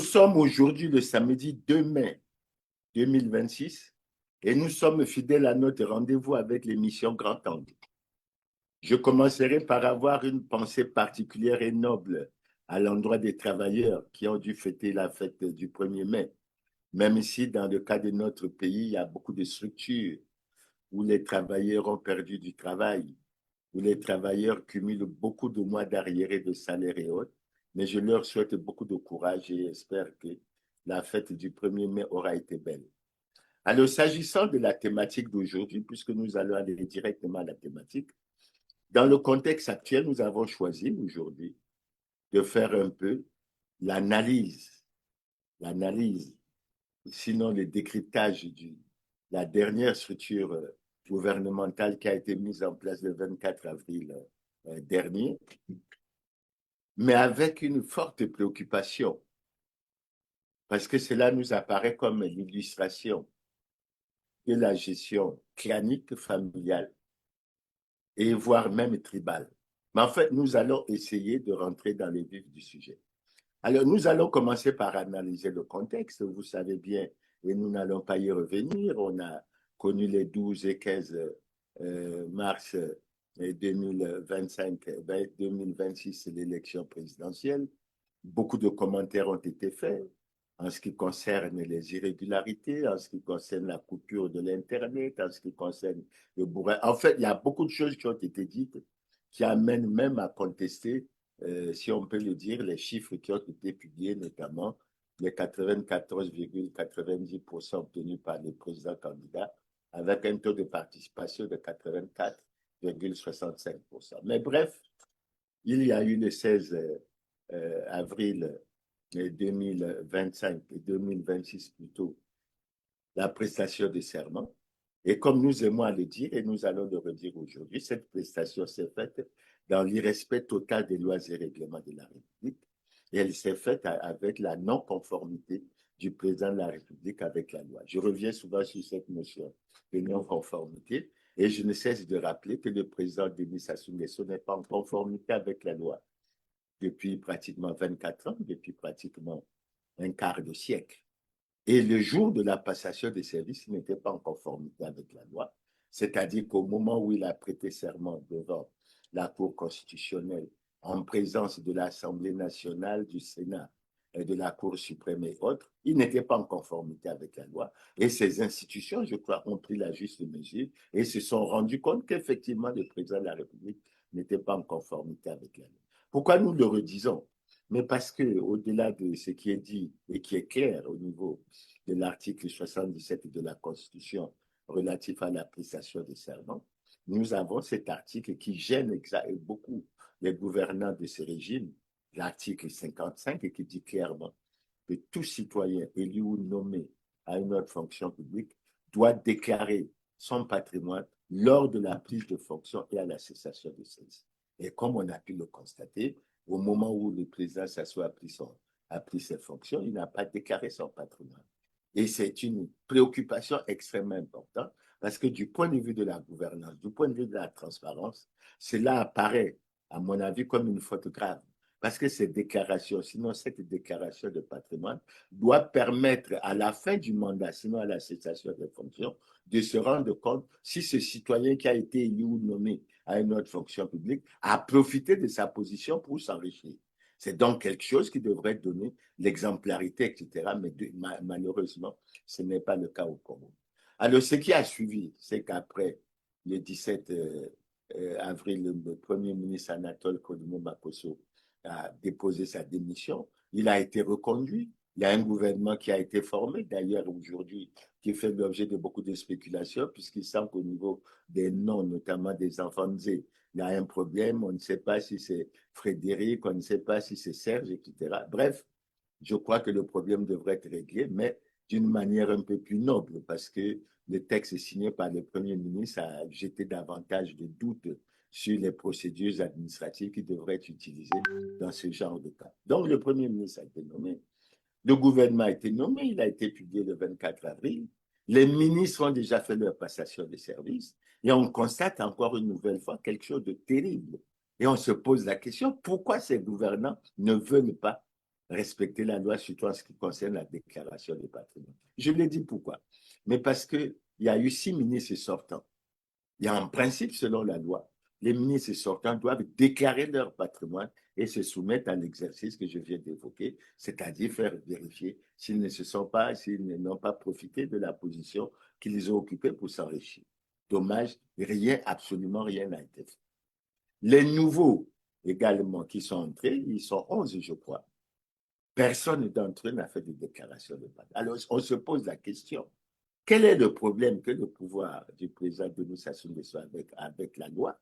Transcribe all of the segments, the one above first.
sommes aujourd'hui le samedi 2 mai 2026 et nous sommes fidèles à notre rendez-vous avec l'émission Grand Angle. Je commencerai par avoir une pensée particulière et noble à l'endroit des travailleurs qui ont dû fêter la fête du 1er mai, même si dans le cas de notre pays, il y a beaucoup de structures où les travailleurs ont perdu du travail, où les travailleurs cumulent beaucoup de mois d'arriérés de salaire et autres. Mais je leur souhaite beaucoup de courage et espère que la fête du 1er mai aura été belle. Alors, s'agissant de la thématique d'aujourd'hui, puisque nous allons aller directement à la thématique, dans le contexte actuel, nous avons choisi aujourd'hui de faire un peu l'analyse, sinon le décryptage de la dernière structure gouvernementale qui a été mise en place le 24 avril dernier, mais avec une forte préoccupation, parce que cela nous apparaît comme l'illustration de la gestion clanique familiale et voire même tribale. Mais en fait, nous allons essayer de rentrer dans le vif du sujet. Alors, nous allons commencer par analyser le contexte. Vous savez bien, et nous n'allons pas y revenir, on a connu les 12 et 15 mars 2025, 2026, l'élection présidentielle. Beaucoup de commentaires ont été faits en ce qui concerne les irrégularités, en ce qui concerne la coupure de l'Internet, en ce qui concerne le bourrin. En fait, il y a beaucoup de choses qui ont été dites qui amènent même à contester, si on peut le dire, les chiffres qui ont été publiés, notamment les 94,90% obtenus par le président candidat, avec un taux de participation de 84,65%. Mais bref, il y a eu le 16 avril 2025 et 2026 plutôt, la prestation de serment. Et comme nous aimons à le dire, et nous allons le redire aujourd'hui, cette prestation s'est faite dans l'irrespect total des lois et règlements de la République. Et elle s'est faite avec la non-conformité du président de la République avec la loi. Je reviens souvent sur cette notion de non-conformité et je ne cesse de rappeler que le président Denis Sassou Nguesso n'est pas en conformité avec la loi depuis pratiquement 24 ans, depuis pratiquement un quart de siècle. Et le jour de la passation des services, il n'était pas en conformité avec la loi. C'est-à-dire qu'au moment où il a prêté serment devant la Cour constitutionnelle, en présence de l'Assemblée nationale, du Sénat, et de la Cour suprême et autres, il n'était pas en conformité avec la loi. Et ces institutions, je crois, ont pris la juste mesure et se sont rendus compte qu'effectivement, le président de la République n'était pas en conformité avec la loi. Pourquoi nous le redisons? Mais parce que, au-delà de ce qui est dit et qui est clair au niveau de l'article 77 de la Constitution relatif à l'appréciation des serments, nous avons cet article qui gêne beaucoup les gouvernants de ce régime, l'article 55, et qui dit clairement que tout citoyen élu ou nommé à une autre fonction publique doit déclarer son patrimoine lors de la prise de fonction et à la cessation de celle-ci. Et comme on a pu le constater, au moment où le président Sassou a pris ses fonctions, il n'a pas déclaré son patrimoine. Et c'est une préoccupation extrêmement importante parce que du point de vue de la gouvernance, du point de vue de la transparence, cela apparaît, à mon avis, comme une faute grave. Parce que cette déclaration de patrimoine doit permettre à la fin du mandat, sinon à la cessation des fonctions, de se rendre compte si ce citoyen qui a été élu ou nommé à une autre fonction publique a profité de sa position pour s'enrichir. C'est donc quelque chose qui devrait donner l'exemplarité, etc. Mais malheureusement, ce n'est pas le cas au Congo. Alors, ce qui a suivi, c'est qu'après le 17 avril, le Premier ministre Anatole Kodimo Makosso a déposé sa démission. Il a été reconduit. Il y a un gouvernement qui a été formé, d'ailleurs, aujourd'hui, qui fait l'objet de beaucoup de spéculations, puisqu'il semble qu'au niveau des noms, notamment des enfants nés, il y a un problème. On ne sait pas si c'est Frédéric, on ne sait pas si c'est Serge, etc. Bref, je crois que le problème devrait être réglé, mais d'une manière un peu plus noble, parce que le texte signé par le Premier ministre a jeté davantage de doutes sur les procédures administratives qui devraient être utilisées dans ce genre de cas. Donc, le Premier ministre a été nommé, le gouvernement a été nommé, il a été publié le 24 avril, les ministres ont déjà fait leur passation de service, et on constate encore une nouvelle fois quelque chose de terrible. Et on se pose la question, pourquoi ces gouvernants ne veulent pas respecter la loi, surtout en ce qui concerne la déclaration de patrimoine. Je l'ai dit pourquoi. Mais parce qu'il y a eu 6 ministres sortants. Il y a un principe selon la loi. Les ministres sortants doivent déclarer leur patrimoine et se soumettre à l'exercice que je viens d'évoquer, c'est-à-dire faire vérifier s'ils ne se sont pas, s'ils n'ont pas profité de la position qu'ils ont occupée pour s'enrichir. Dommage, rien, absolument rien n'a été fait. Les nouveaux également qui sont entrés, ils sont 11, je crois. Personne d'entre eux n'a fait de déclaration de patrimoine. Alors, on se pose la question, quel est le problème que le pouvoir du président Denis Sassou Nguesso avec la loi?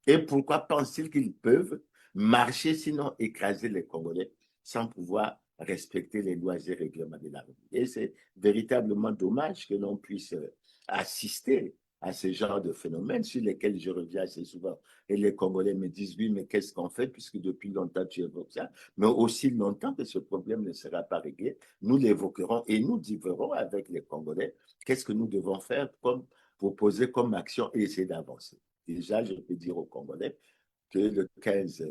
Et pourquoi pensent-ils qu'ils peuvent marcher, sinon écraser les Congolais, sans pouvoir respecter les lois et règlements de la République? Et c'est véritablement dommage que l'on puisse assister à ce genre de phénomènes sur lesquels je reviens assez souvent. Et les Congolais me disent, oui, mais qu'est-ce qu'on fait puisque depuis longtemps tu évoques ça? Mais aussi longtemps que ce problème ne sera pas réglé, nous l'évoquerons et nous diverons avec les Congolais qu'est-ce que nous devons faire comme proposer comme action et essayer d'avancer. Déjà, je peux dire aux Congolais que le 15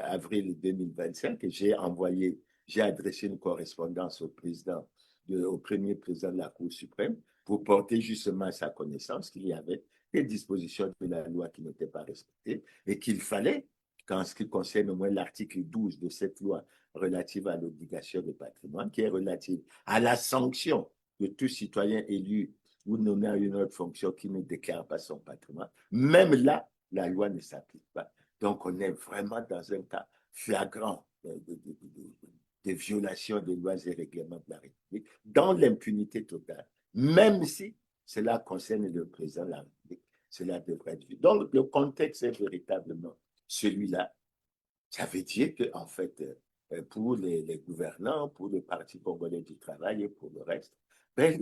avril 2025, j'ai adressé une correspondance au premier président de la Cour suprême pour porter justement à sa connaissance qu'il y avait des dispositions de la loi qui n'étaient pas respectées et qu'il fallait, qu'en ce qui concerne au moins l'article 12 de cette loi relative à l'obligation de patrimoine, qui est relative à la sanction de tout citoyen élu ou nommé à une autre fonction qui ne déclare pas son patrimoine, même là, la loi ne s'applique pas. Donc, on est vraiment dans un cas flagrant de violation des lois et règlements de la République, dans l'impunité totale, même si cela concerne le président de la République. Cela devrait être vu. Donc, le contexte est véritablement celui-là. Ça veut dire que, en fait, pour les gouvernants, pour le Parti congolais du travail et pour le reste, ben,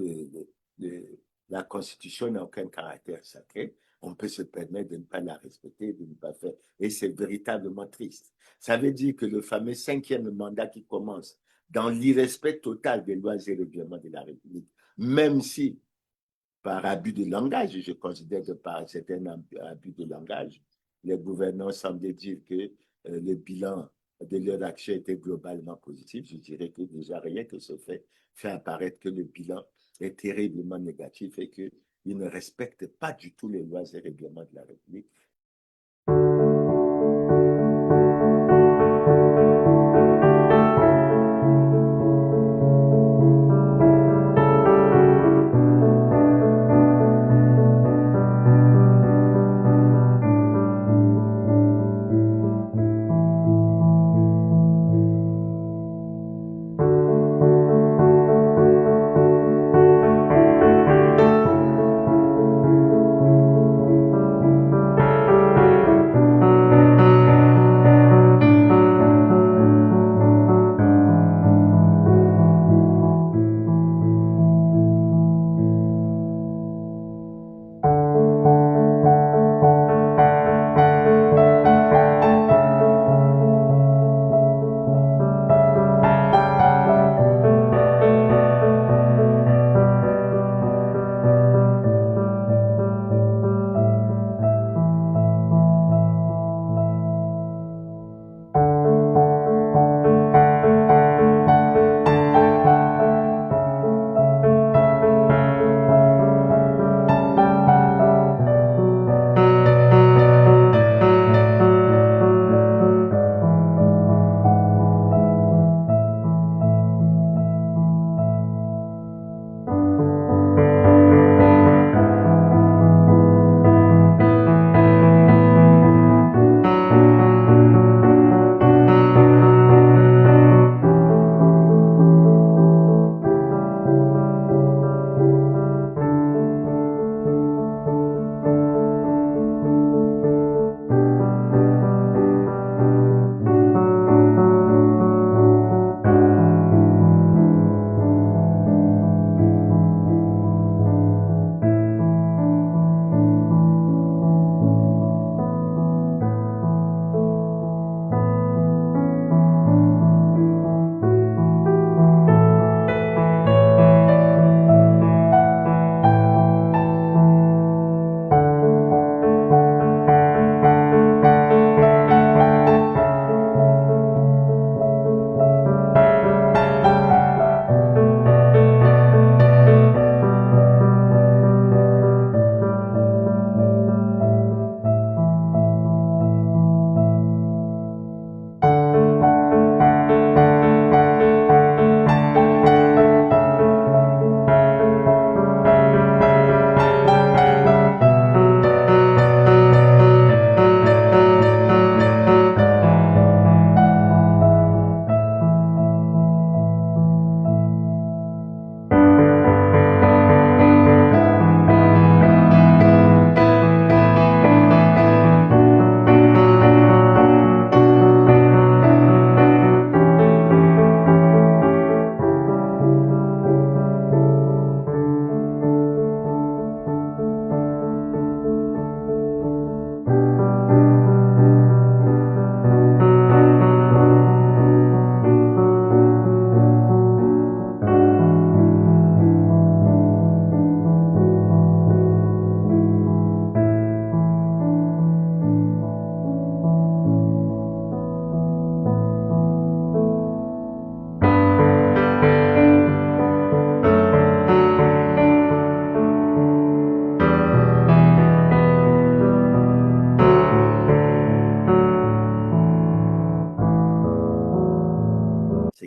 la Constitution n'a aucun caractère sacré. On peut se permettre de ne pas la respecter, de ne pas faire. Et c'est véritablement triste. Ça veut dire que le fameux 5e mandat qui commence dans l'irrespect total des lois et règlements de la République, même si par abus de langage, je considère que par certains abus de langage, les gouvernants semblaient dire que le bilan de leur action était globalement positif. Je dirais que déjà rien que ce fait apparaître que le bilan est terriblement négatif et qu'ils ne respectent pas du tout les lois et règlements de la République.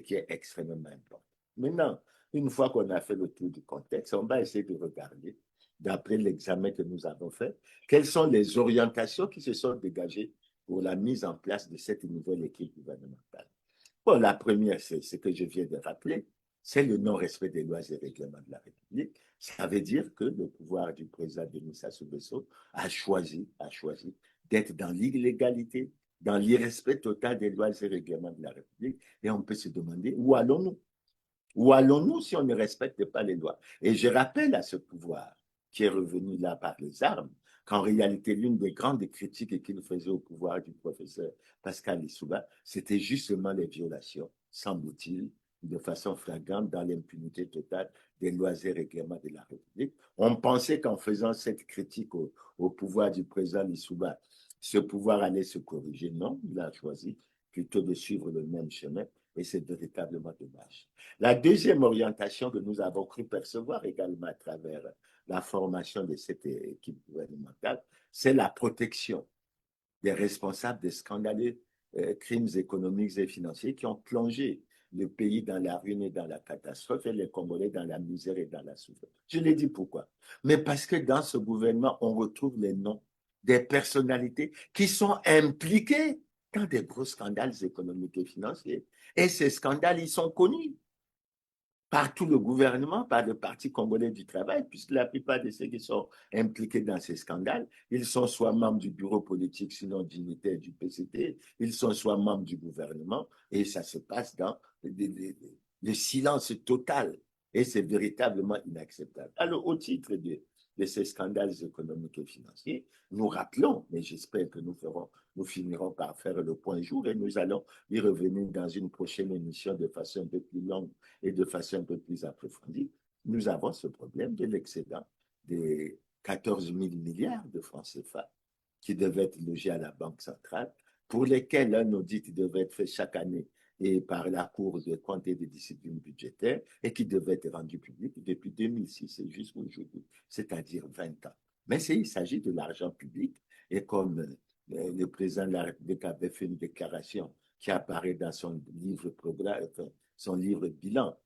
qui est extrêmement important. Maintenant, une fois qu'on a fait le tour du contexte, on va essayer de regarder, d'après l'examen que nous avons fait, quelles sont les orientations qui se sont dégagées pour la mise en place de cette nouvelle équipe gouvernementale. Bon, la première, c'est ce que je viens de rappeler, c'est le non-respect des lois et règlements de la République. Ça veut dire que le pouvoir du président Denis Sassou Nguesso a choisi d'être dans l'illégalité, dans l'irrespect total des lois et règlements de la République. Et on peut se demander où allons-nous? Où allons-nous si on ne respecte pas les lois? Et je rappelle à ce pouvoir qui est revenu là par les armes, qu'en réalité, l'une des grandes critiques qu'il faisait au pouvoir du professeur Pascal Lissouba, c'était justement les violations, semble-t-il, de façon flagrante dans l'impunité totale des lois et règlements de la République. On pensait qu'en faisant cette critique au pouvoir du président Lissouba, ce pouvoir allait se corriger. Non, il a choisi plutôt de suivre le même chemin et c'est véritablement dommage. La deuxième orientation que nous avons cru percevoir également à travers la formation de cette équipe gouvernementale, c'est la protection des responsables des scandaleux crimes économiques et financiers qui ont plongé le pays dans la ruine et dans la catastrophe et les Congolais dans la misère et dans la souffrance. Je l'ai dit pourquoi. Mais parce que dans ce gouvernement, on retrouve les noms des personnalités qui sont impliquées dans des gros scandales économiques et financiers. Et ces scandales, ils sont connus par tout le gouvernement, par le Parti congolais du travail, puisque la plupart de ceux qui sont impliqués dans ces scandales, ils sont soit membres du bureau politique, sinon dignitaires du PCT, ils sont soit membres du gouvernement, et ça se passe dans le silence total. Et c'est véritablement inacceptable. Alors, au titre de ces scandales économiques et financiers, nous rappelons, mais j'espère que nous finirons par faire le point jour et nous allons y revenir dans une prochaine émission de façon un peu plus longue et de façon un peu plus approfondie. Nous avons ce problème de l'excédent des 14 000 milliards de francs CFA qui devaient être logés à la Banque centrale, pour lesquels un audit devait être fait chaque année et par la Cour des comptes et des disciplines budgétaires et qui devait être rendu public depuis 2006 et jusqu'aujourd'hui, c'est-à-dire 20 ans. Mais il s'agit de l'argent public et comme le président de la République avait fait une déclaration qui apparaît dans son livre programme, son livre bilan,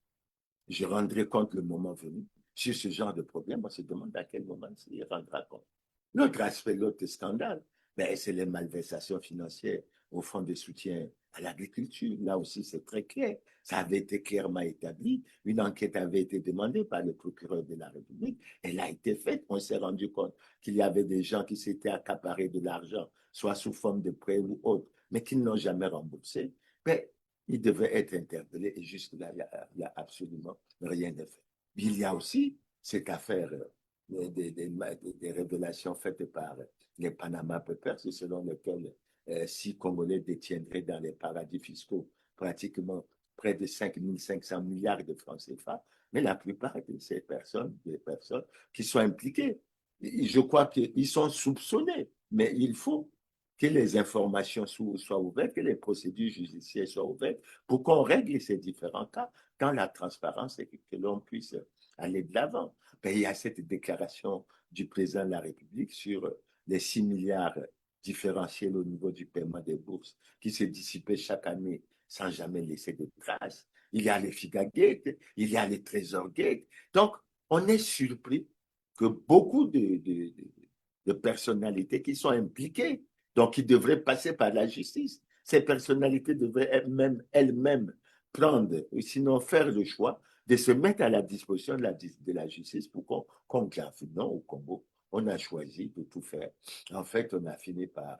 je rendrai compte le moment venu. Sur ce genre de problème, on se demande à quel moment il rendra compte. L'autre aspect, l'autre scandale, ben, c'est les malversations financières au fonds de soutien à l'agriculture. Là aussi, c'est très clair. Ça avait été clairement établi. Une enquête avait été demandée par le procureur de la République. Elle a été faite. On s'est rendu compte qu'il y avait des gens qui s'étaient accaparés de l'argent, soit sous forme de prêt ou autre, mais qui ne l'ont jamais remboursé. Ben, il devait être interpellé et jusque-là, il n'y a absolument rien de fait. Il y a aussi cette affaire des révélations faites par les Panama Papers, selon lesquelles 6 Congolais détiendraient dans les paradis fiscaux pratiquement près de 5 500 milliards de francs CFA. Mais la plupart de ces personnes, des personnes qui sont impliquées, je crois qu'ils sont soupçonnés, mais il faut que les informations soient ouvertes, que les procédures judiciaires soient ouvertes pour qu'on règle ces différents cas dans la transparence et que l'on puisse aller de l'avant. Ben, il y a cette déclaration du président de la République sur les 6 milliards différentiels au niveau du paiement des bourses qui se dissipaient chaque année sans jamais laisser de traces. Il y a les FIGA-Gate, il y a les Trésor-Gate. Donc, on est surpris que beaucoup de personnalités qui sont impliquées, donc qui devraient passer par la justice, ces personnalités devraient elles-mêmes prendre, sinon faire le choix de se mettre à la disposition de la justice pour qu'on clave. Non, au Congo, on a choisi de tout faire. En fait, on a fini par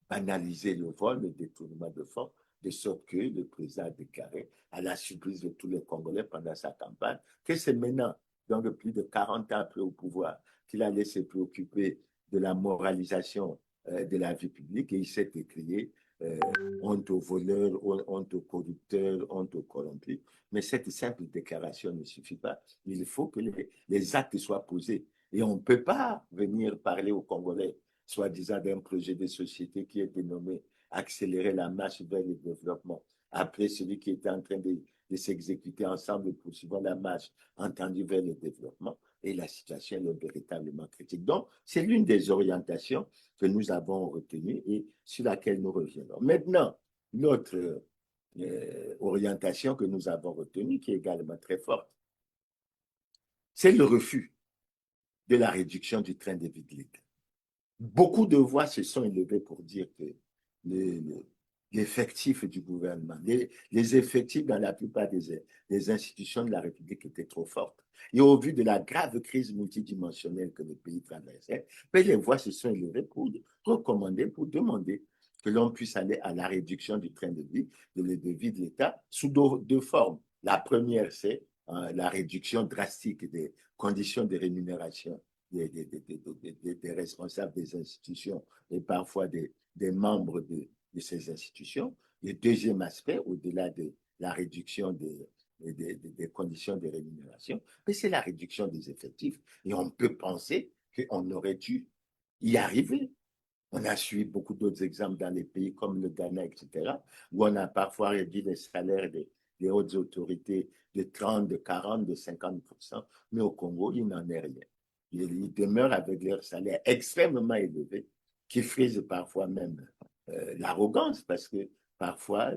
banaliser le vol, le détournement de fonds, de sorte que le président a déclaré, à la surprise de tous les Congolais pendant sa campagne, que c'est maintenant, donc plus de 40 ans après au pouvoir, qu'il allait se préoccuper de la moralisation de la vie publique et il s'est écrié honte aux voleurs, honte aux corrupteurs, honte aux corrompus. Mais cette simple déclaration ne suffit pas. Il faut que les actes soient posés. Et on ne peut pas venir parler aux Congolais, soi-disant d'un projet de société qui est dénommé accélérer la marche vers le développement. Après celui qui était en train de s'exécuter ensemble, poursuivant la marche entendue vers le développement. Et la situation est véritablement critique. Donc, c'est l'une des orientations que nous avons retenues et sur laquelle nous reviendrons. Maintenant, notre orientation que nous avons retenue, qui est également très forte, c'est le refus de la réduction du train de vie de l'État. Beaucoup de voix se sont élevées pour dire que l'effectif du gouvernement, les effectifs dans la plupart des institutions de la République étaient trop fortes. Et au vu de la grave crise multidimensionnelle que le pays traversait, les voix se sont élevées pour recommander, pour demander que l'on puisse aller à la réduction du train de vie de l'État sous deux formes. La première, c'est la réduction drastique des conditions de rémunération des responsables des institutions et parfois des membres de ces institutions. Le deuxième aspect, au-delà de la réduction des conditions de rémunération, c'est la réduction des effectifs. Et on peut penser qu'on aurait dû y arriver. On a suivi beaucoup d'autres exemples dans les pays comme le Ghana, etc., où on a parfois réduit les salaires des hautes autorités de 30, de 40, de 50%, mais au Congo, il n'en est rien. Ils demeurent avec leurs salaires extrêmement élevés, qui frisent parfois même l'arrogance, parce que parfois,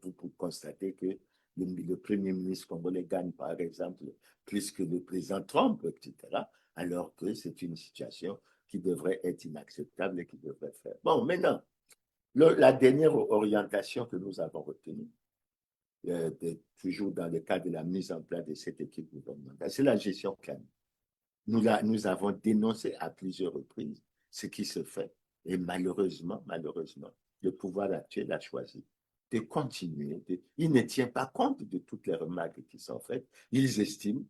vous pouvez constater que le Premier ministre congolais gagne, par exemple, plus que le président Trump, etc., alors que c'est une situation qui devrait être inacceptable et qui devrait faire. Bon, maintenant, la dernière orientation que nous avons retenue, toujours dans le cadre de la mise en place de cette équipe gouvernementale, c'est la gestion climatique. Nous avons dénoncé à plusieurs reprises ce qui se fait. Et malheureusement, le pouvoir actuel a choisi de continuer. Il ne tient pas compte de toutes les remarques qui sont faites. Ils estiment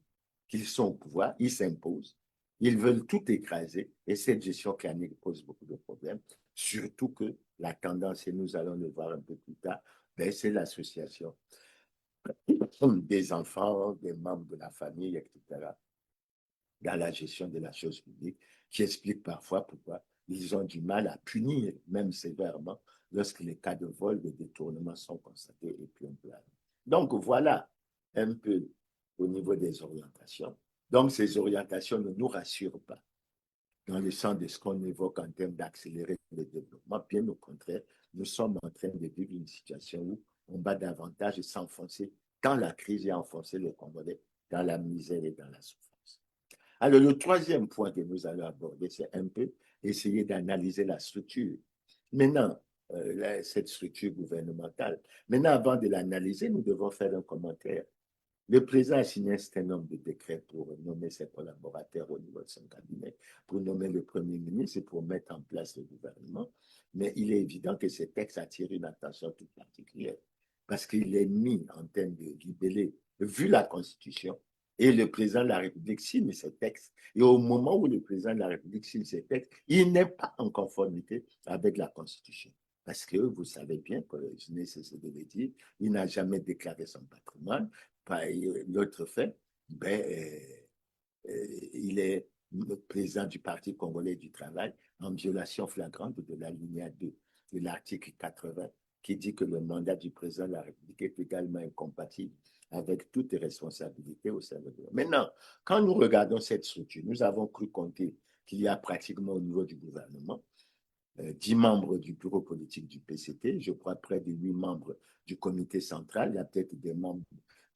qu'ils sont au pouvoir, ils s'imposent, ils veulent tout écraser. Et cette gestion clanique pose beaucoup de problèmes. Surtout que la tendance, et nous allons le voir un peu plus tard, c'est l'association des enfants, des membres de la famille, etc., dans la gestion de la chose publique, qui explique parfois pourquoi ils ont du mal à punir, même sévèrement, lorsque les cas de vol, de détournement sont constatés et puis on peut aller. Donc voilà un peu au niveau des orientations. Donc ces orientations ne nous rassurent pas dans le sens de ce qu'on évoque en termes d'accélérer le développement. Bien au contraire, nous sommes en train de vivre une situation où on va davantage s'enfoncer dans la crise et enfoncer les Congolais dans la misère et dans la souffrance. Alors, le troisième point que nous allons aborder, c'est un peu essayer d'analyser la structure. Maintenant, cette structure gouvernementale. Maintenant, avant de l'analyser, nous devons faire un commentaire. Le président a signé un certain nombre de décrets pour nommer ses collaborateurs au niveau de son cabinet, pour nommer le Premier ministre et pour mettre en place le gouvernement. Mais il est évident que ces textes attirent une attention toute particulière parce qu'il est mis en termes de libellé, vu la Constitution, et le président de la République signe ces textes. Et au moment où le président de la République signe ces textes, il n'est pas en conformité avec la Constitution. Parce que vous savez bien, que je n'ai cessé de le dire, il n'a jamais déclaré son patrimoine. L'autre fait, il est le président du Parti congolais du travail en violation flagrante de la ligne 2 de l'article 80 qui dit que le mandat du président de la République est également incompatible avec toutes les responsabilités au sein de l'État. Maintenant, quand nous regardons cette structure, nous avons cru compter qu'il y a pratiquement au niveau du gouvernement 10 membres du bureau politique du PCT, je crois près de 8 membres du comité central, il y a peut-être des membres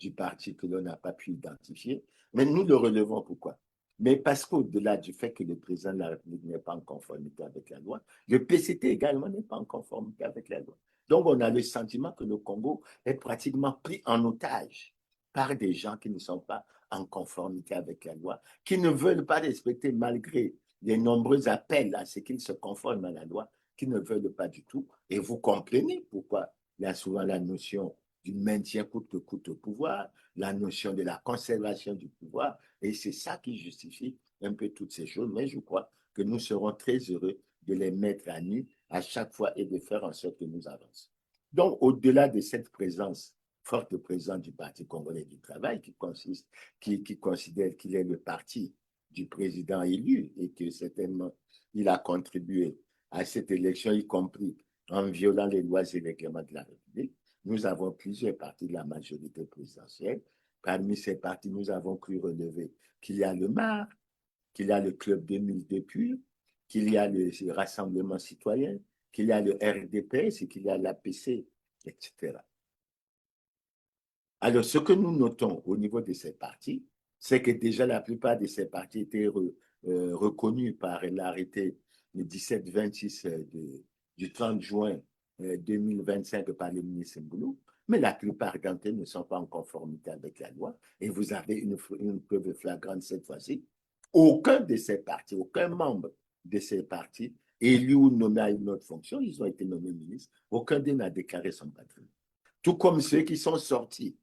du parti que l'on n'a pas pu identifier, mais nous le relevons pourquoi? Mais parce qu'au-delà du fait que le président de la République n'est pas en conformité avec la loi, le PCT également n'est pas en conformité avec la loi. Donc on a le sentiment que le Congo est pratiquement pris en otage par des gens qui ne sont pas en conformité avec la loi, qui ne veulent pas respecter malgré les nombreux appels à ce qu'ils se conforment à la loi, qui ne veulent pas du tout. Et vous comprenez pourquoi il y a souvent la notion du maintien coûte que coûte au pouvoir, la notion de la conservation du pouvoir, et c'est ça qui justifie un peu toutes ces choses. Mais je crois que nous serons très heureux de les mettre à nu à chaque fois et de faire en sorte que nous avancions. Donc, au-delà de cette présence, forte présence du Parti congolais du travail, qui considère qu'il est le parti du président élu et que certainement il a contribué à cette élection, y compris en violant les lois et règlements de la République. Nous avons plusieurs partis de la majorité présidentielle. Parmi ces partis, nous avons cru relever qu'il y a le MAR, qu'il y a le Club 2002 PUR, qu'il y a le Rassemblement citoyen, qu'il y a le RDPS et qu'il y a l'APC, etc. Alors, ce que nous notons au niveau de ces partis, c'est que déjà la plupart de ces partis étaient reconnus par l'arrêté le 17-26 du 30 juin 2025 par le ministre Mboulou, mais la plupart d'entre eux ne sont pas en conformité avec la loi. Et vous avez une preuve flagrante cette fois-ci. Aucun de ces partis, aucun membre de ces partis élu ou nommé à une autre fonction, ils ont été nommés ministres, aucun d'eux n'a déclaré son patrimoine. Tout comme ceux qui sont sortis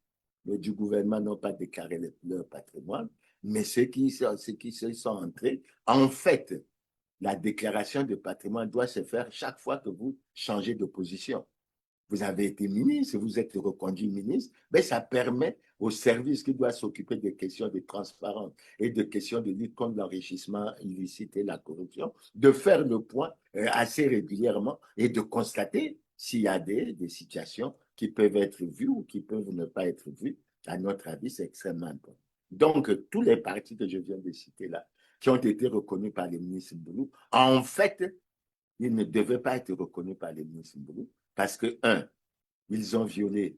du gouvernement n'ont pas déclaré leur patrimoine, mais ceux qui sont entrés, en fait, la déclaration de patrimoine doit se faire chaque fois que vous changez de position. Vous avez été ministre, vous êtes reconduit ministre, mais ça permet au service qui doit s'occuper des questions de transparence et de questions de lutte contre l'enrichissement illicite et la corruption, de faire le point assez régulièrement et de constater s'il y a des situations qui peuvent être vues ou qui peuvent ne pas être vues. À notre avis, c'est extrêmement important. Donc, tous les partis que je viens de citer là, qui ont été reconnus par le ministre Mboulou, en fait, ils ne devaient pas être reconnus par le ministre Mboulou parce que, un, ils ont violé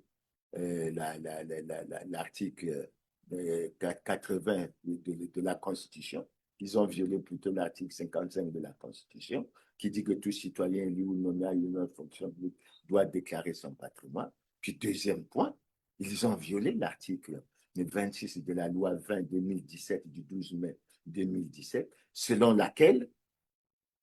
l'article 80 de la Constitution. Ils ont violé plutôt l'article 55 de la Constitution, qui dit que tout citoyen élu ou nommé à une autre fonction publique doit déclarer son patrimoine. Puis, deuxième point, ils ont violé l'article 26 de la loi 20-2017 du 12 mai 2017, selon laquelle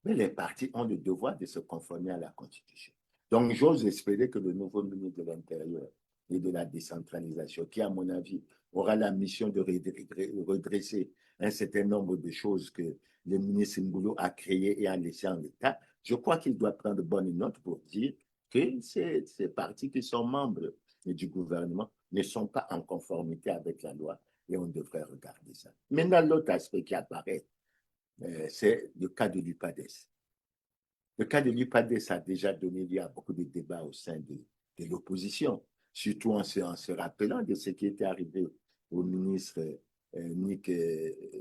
mais les partis ont le devoir de se conformer à la Constitution. Donc, j'ose espérer que le nouveau ministre de l'Intérieur et de la décentralisation, qui, à mon avis, aura la mission de redresser un certain nombre de choses que le ministre Mboulou a créées et a laissées en l'état, je crois qu'il doit prendre bonne note pour dire que ces partis qui sont membres du gouvernement ne sont pas en conformité avec la loi et on devrait regarder ça. Maintenant, l'autre aspect qui apparaît, c'est le cas de l'UPADES. Le cas de l'UPADES a déjà donné lieu à beaucoup de débats au sein de l'opposition, surtout en se rappelant de ce qui était arrivé au ministre Nick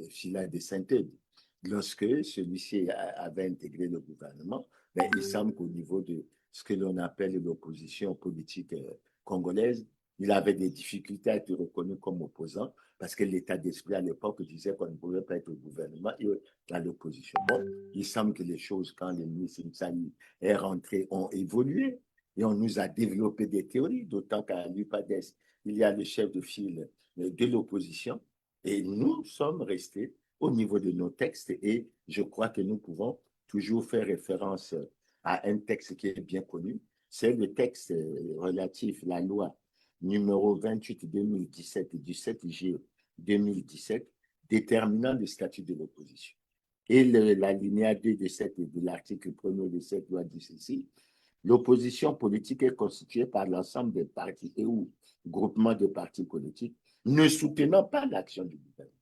Phila de Saint-Eudes. Lorsque celui-ci avait intégré le gouvernement, ben, il semble qu'au niveau de ce que l'on appelle l'opposition politique congolaise, il avait des difficultés à être reconnu comme opposant parce que l'état d'esprit à l'époque disait qu'on ne pouvait pas être au gouvernement et à l'opposition. Bon, il semble que les choses, quand le ministre Msali est rentré, ont évolué et on nous a développé des théories, d'autant qu'à l'UPADES, il y a le chef de file de l'opposition et nous sommes restés au niveau de nos textes et je crois que nous pouvons toujours faire référence à un texte qui est bien connu. C'est le texte relatif, la loi numéro 28-2017 du 7 juillet 2017, déterminant le statut de l'opposition. Et l'alinéa 2 de l'article 1er de cette loi dit ceci: l'opposition politique est constituée par l'ensemble des partis et ou groupements de partis politiques ne soutenant pas l'action du gouvernement.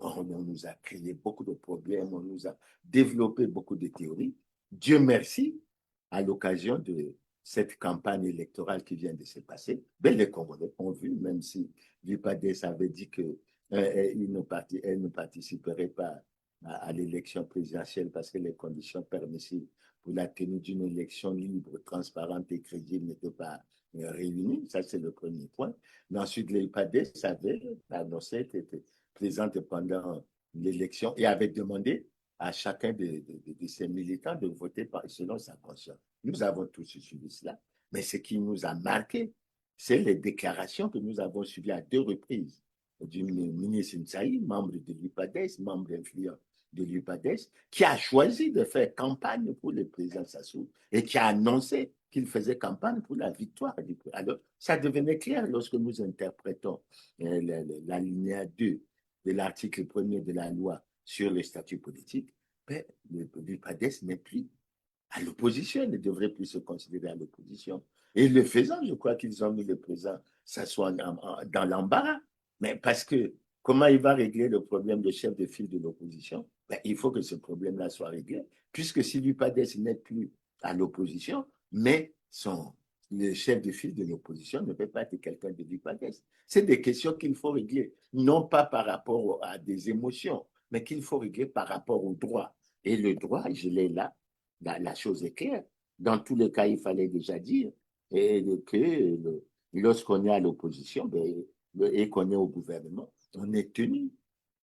On nous a créé beaucoup de problèmes, on nous a développé beaucoup de théories. Dieu merci, à l'occasion de cette campagne électorale qui vient de se passer, ben les Congolais ont vu, même si l'UPADES avait dit qu'elle ne participerait pas à l'élection présidentielle parce que les conditions permissives pour la tenue d'une élection libre, transparente et crédible n'étaient pas réunies. Ça, c'est le premier point. Mais ensuite, l'UPADES avait annoncé, était présente pendant l'élection et avait demandé à chacun de ses militants de voter selon sa conscience. Nous avons tous suivi cela, mais ce qui nous a marqué, c'est les déclarations que nous avons suivies à deux reprises du ministre Nsaï, membre de l'UPADES, membre influent de l'UPADES, qui a choisi de faire campagne pour le président Sassou et qui a annoncé qu'il faisait campagne pour la victoire du président. Alors, ça devenait clair lorsque nous interprétons l'alinéa 2 de l'article 1er de la loi sur le statut politique, ben, l'UPADES n'est plus à l'opposition, ne devrait plus se considérer à l'opposition. Et le faisant, je crois qu'ils ont mis le président s'asseoir dans l'embarras. Mais parce que comment il va régler le problème de chef de file de l'opposition? Ben, il faut que ce problème-là soit réglé, puisque si l'UPADES n'est plus à l'opposition, mais le chef de file de l'opposition ne peut pas être quelqu'un de l'UPADES. C'est des questions qu'il faut régler, non pas par rapport à des émotions, mais qu'il faut régler par rapport au droit. Et le droit, je l'ai là, la chose est claire. Dans tous les cas, il fallait déjà dire et que lorsqu'on est à l'opposition et qu'on est au gouvernement, on est tenu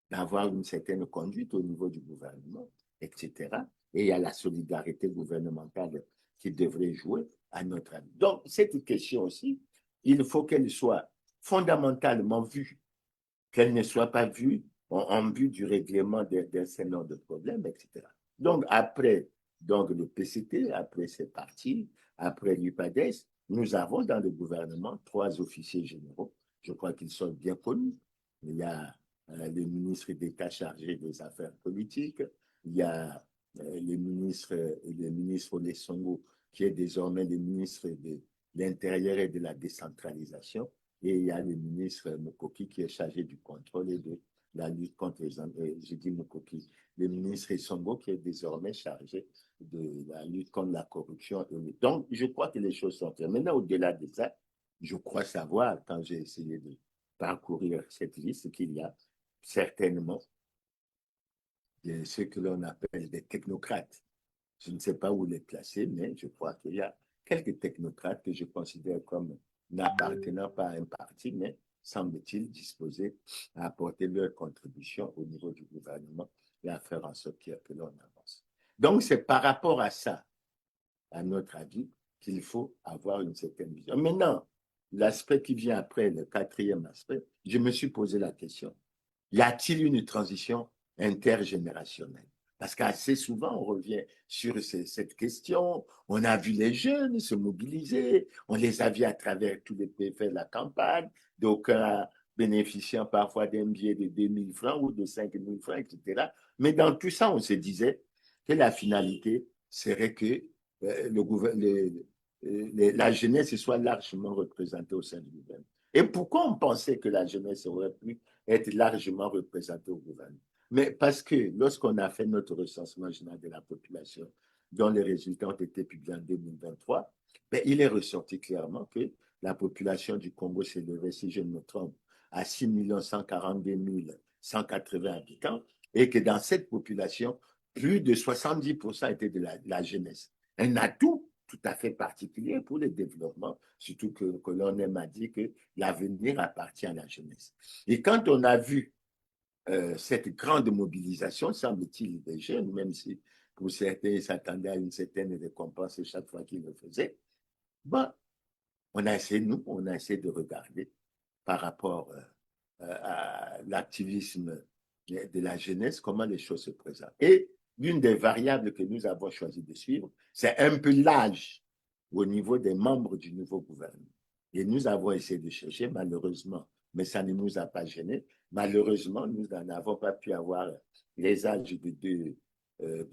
d'avoir une certaine conduite au niveau du gouvernement, etc. Et il y a la solidarité gouvernementale qui devrait jouer à notre avis. Donc, cette question aussi, il faut qu'elle soit fondamentalement vue, qu'elle ne soit pas vue en vue du règlement d'un certain nombre de problèmes, etc. Donc, après le PCT, après ces partis, après l'UPADES, nous avons dans le gouvernement 3 officiers généraux. Je crois qu'ils sont bien connus. Il y a le ministre d'État chargé des affaires politiques, il y a le ministre Olesongo, qui est désormais le ministre de l'Intérieur et de la décentralisation, et il y a le ministre Mokoki qui est chargé du contrôle et de la lutte contre les... Je dis Mokoki, le ministre Songo qui est désormais chargé de la lutte contre la corruption. Donc, je crois que les choses sont claires. Maintenant, au-delà de ça, je crois savoir, quand j'ai essayé de parcourir cette liste, qu'il y a certainement ce que l'on appelle des technocrates. Je ne sais pas où les placer, mais je crois qu'il y a quelques technocrates que je considère comme n'appartenant pas à un parti, mais semble-t-il disposés à apporter leur contribution au niveau du gouvernement et à faire en sorte que l'on avance. Donc, c'est par rapport à ça, à notre avis, qu'il faut avoir une certaine vision. Maintenant, l'aspect qui vient après, le quatrième aspect, je me suis posé la question, y a-t-il une transition intergénérationnelle? Parce qu'assez souvent, on revient sur cette question. On a vu les jeunes se mobiliser, on les a vus à travers tous les pays faire la campagne, d'aucuns bénéficiant parfois d'un billet de 2000 francs ou de 5000 francs, etc. Mais dans tout ça, on se disait que la finalité serait que la jeunesse soit largement représentée au sein du gouvernement. Et pourquoi on pensait que la jeunesse aurait pu être largement représentée au gouvernement? Mais parce que lorsqu'on a fait notre recensement général de la population, dont les résultats ont été publiés en 2023, ben, il est ressorti clairement que la population du Congo s'élevait, si je ne me trompe, à 6 142 180 habitants, et que dans cette population, plus de 70% étaient de la jeunesse. Un atout tout à fait particulier pour le développement, surtout que l'on aime à dire que l'avenir appartient à la jeunesse. Et quand on a vu cette grande mobilisation, semble-t-il, des jeunes, même si pour certains, ils s'attendaient à une certaine récompense chaque fois qu'ils le faisaient, bon, on a essayé de regarder par rapport à l'activisme de la jeunesse, comment les choses se présentent. Et l'une des variables que nous avons choisi de suivre, c'est un peu l'âge au niveau des membres du nouveau gouvernement. Et nous avons essayé de chercher, malheureusement, mais ça ne nous a pas gênés. Malheureusement, nous n'avons pas pu avoir les âges de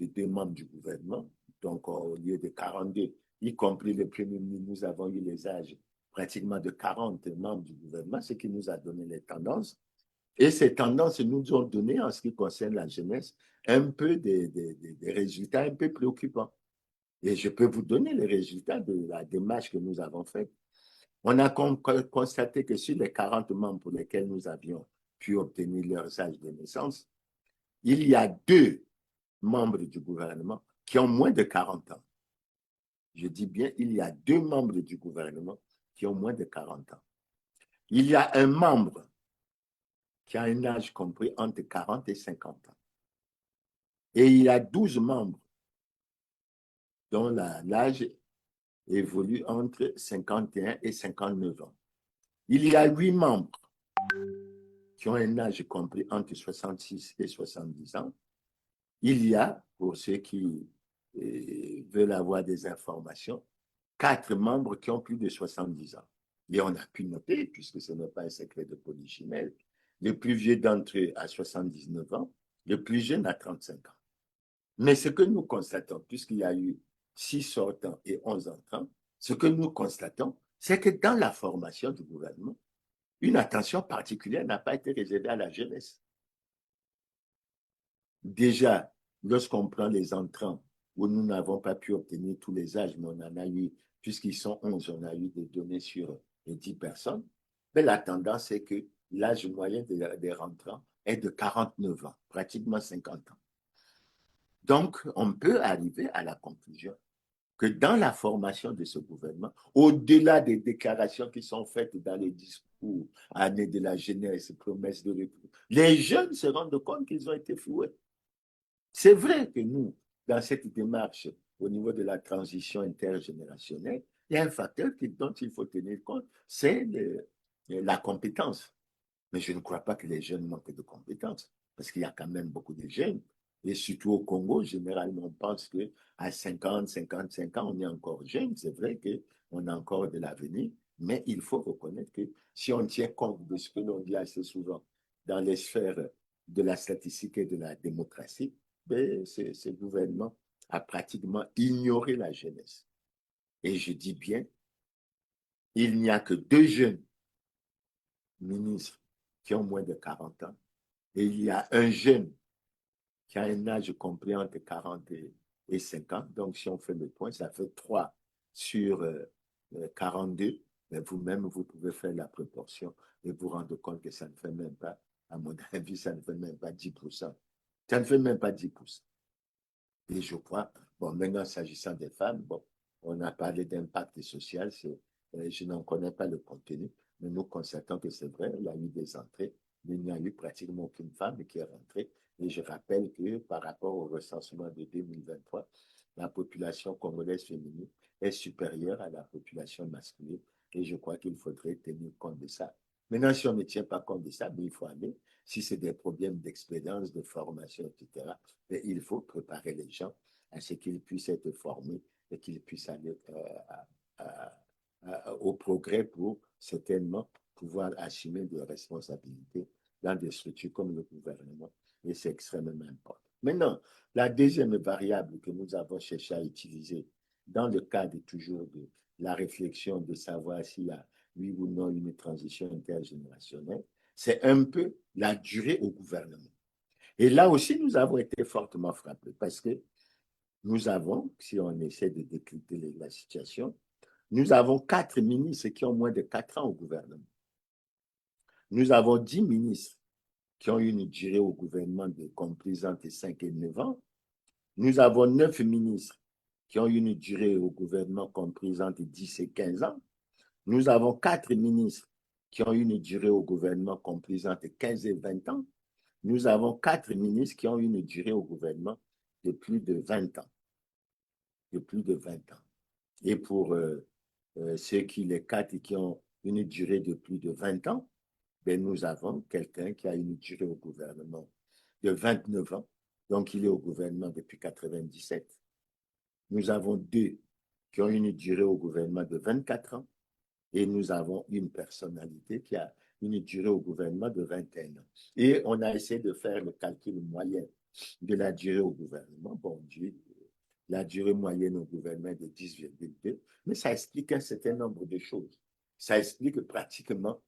deux membres du gouvernement. Donc, au lieu de 42, y compris le premier ministre, nous avons eu les âges pratiquement de 40 membres du gouvernement, ce qui nous a donné les tendances. Et ces tendances nous ont donné, en ce qui concerne la jeunesse, un peu des résultats un peu préoccupants. Et je peux vous donner les résultats de la démarche que nous avons faite. On a constaté que sur les 40 membres pour lesquels nous avions pu obtenir leurs âges de naissance, il y a 2 membres du gouvernement qui ont moins de 40 ans. Je dis bien, il y a 2 membres du gouvernement qui ont moins de 40 ans. Il y a un membre qui a un âge compris entre 40 et 50 ans. Et il y a 12 membres dont l'âge évolue entre 51 et 59 ans. Il y a 8 membres qui ont un âge compris entre 66 et 70 ans. Il y a, pour ceux qui veulent avoir des informations, 4 membres qui ont plus de 70 ans. Et on a pu noter, puisque ce n'est pas un secret de polichinelle, le plus vieux d'entre eux a 79 ans, le plus jeune a 35 ans. Mais ce que nous constatons, puisqu'il y a eu 6 sortants et 11 entrants, ce que nous constatons, c'est que dans la formation du gouvernement, une attention particulière n'a pas été réservée à la jeunesse. Déjà, lorsqu'on prend les entrants, où nous n'avons pas pu obtenir tous les âges, mais on en a eu, puisqu'ils sont 11, on a eu des données sur les 10 personnes, mais la tendance est que l'âge moyen des rentrants est de 49 ans, pratiquement 50 ans. Donc, on peut arriver à la conclusion que dans la formation de ce gouvernement, au-delà des déclarations qui sont faites dans les discours, année de la jeunesse, promesses de l'époque, les jeunes se rendent compte qu'ils ont été floués. C'est vrai que nous, dans cette démarche au niveau de la transition intergénérationnelle, il y a un facteur dont il faut tenir compte, c'est la compétence. Mais je ne crois pas que les jeunes manquent de compétences, parce qu'il y a quand même beaucoup de jeunes. Et surtout au Congo, généralement, on pense qu'à 50, 55 ans, on est encore jeune. C'est vrai qu'on a encore de l'avenir, mais il faut reconnaître que si on tient compte de ce que l'on dit assez souvent dans les sphères de la statistique et de la démocratie, ben, ce gouvernement a pratiquement ignoré la jeunesse. Et je dis bien, il n'y a que 2 jeunes ministres qui ont moins de 40 ans. Et il y a un jeune qui a un âge compris entre 40 et 50. Donc, si on fait le point, ça fait 3 sur 42. Mais vous-même, vous pouvez faire la proportion et vous rendre compte que ça ne fait même pas, à mon avis, ça ne fait même pas 10%. Ça ne fait même pas 10%. Et je crois, bon, maintenant, s'agissant des femmes, bon, on a parlé d'impact social, je n'en connais pas le contenu, mais nous constatons que c'est vrai, il y a eu des entrées, mais il n'y a eu pratiquement aucune femme qui est rentrée. Et je rappelle que par rapport au recensement de 2023, la population congolaise féminine est supérieure à la population masculine. Et je crois qu'il faudrait tenir compte de ça. Maintenant, si on ne tient pas compte de ça, mais il faut aller. Si c'est des problèmes d'expérience, de formation, etc., mais il faut préparer les gens à ce qu'ils puissent être formés et qu'ils puissent aller au progrès pour certainement pouvoir assumer des responsabilités dans des structures comme le gouvernement. Et c'est extrêmement important. Maintenant, la deuxième variable que nous avons cherché à utiliser dans le cadre toujours de la réflexion de savoir s'il y a oui ou non une transition intergénérationnelle, c'est un peu la durée au gouvernement. Et là aussi, nous avons été fortement frappés parce que nous avons, si on essaie de décrypter la situation, nous avons 4 ministres qui ont moins de 4 ans au gouvernement. Nous avons 10 ministres qui ont une durée au gouvernement de comprise entre 5 et 9 ans. Nous avons 9 ministres qui ont une durée au gouvernement comprise entre 10 et 15 ans. Nous avons 4 ministres qui ont une durée au gouvernement comprise entre 15 et 20 ans. Nous avons 4 ministres qui ont une durée au gouvernement de plus de 20 ans. De plus de 20 ans. Et pour ceux qui, les 4 qui ont une durée de plus de 20 ans, ben nous avons quelqu'un qui a une durée au gouvernement de 29 ans. Donc, il est au gouvernement depuis 97. Nous avons 2 qui ont une durée au gouvernement de 24 ans. Et nous avons une personnalité qui a une durée au gouvernement de 21 ans. Et on a essayé de faire le calcul moyen de la durée au gouvernement. Bon, la durée moyenne au gouvernement est de 10,2, mais ça explique un certain nombre de choses. Ça explique pratiquement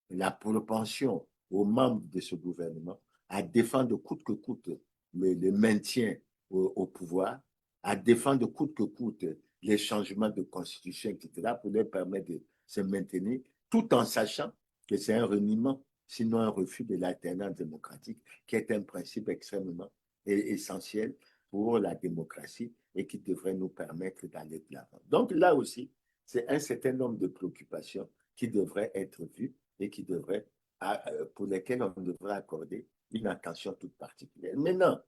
la propension aux membres de ce gouvernement à défendre coûte que coûte le maintien au pouvoir, à défendre coûte que coûte les changements de constitution, etc., pour leur permettre de se maintenir, tout en sachant que c'est un reniement, sinon un refus de l'alternance démocratique, qui est un principe extrêmement essentiel pour la démocratie et qui devrait nous permettre d'aller de l'avant. Donc là aussi, c'est un certain nombre de préoccupations qui devraient être vues et qui devraient, pour lesquelles on devrait accorder une attention toute particulière. Maintenant,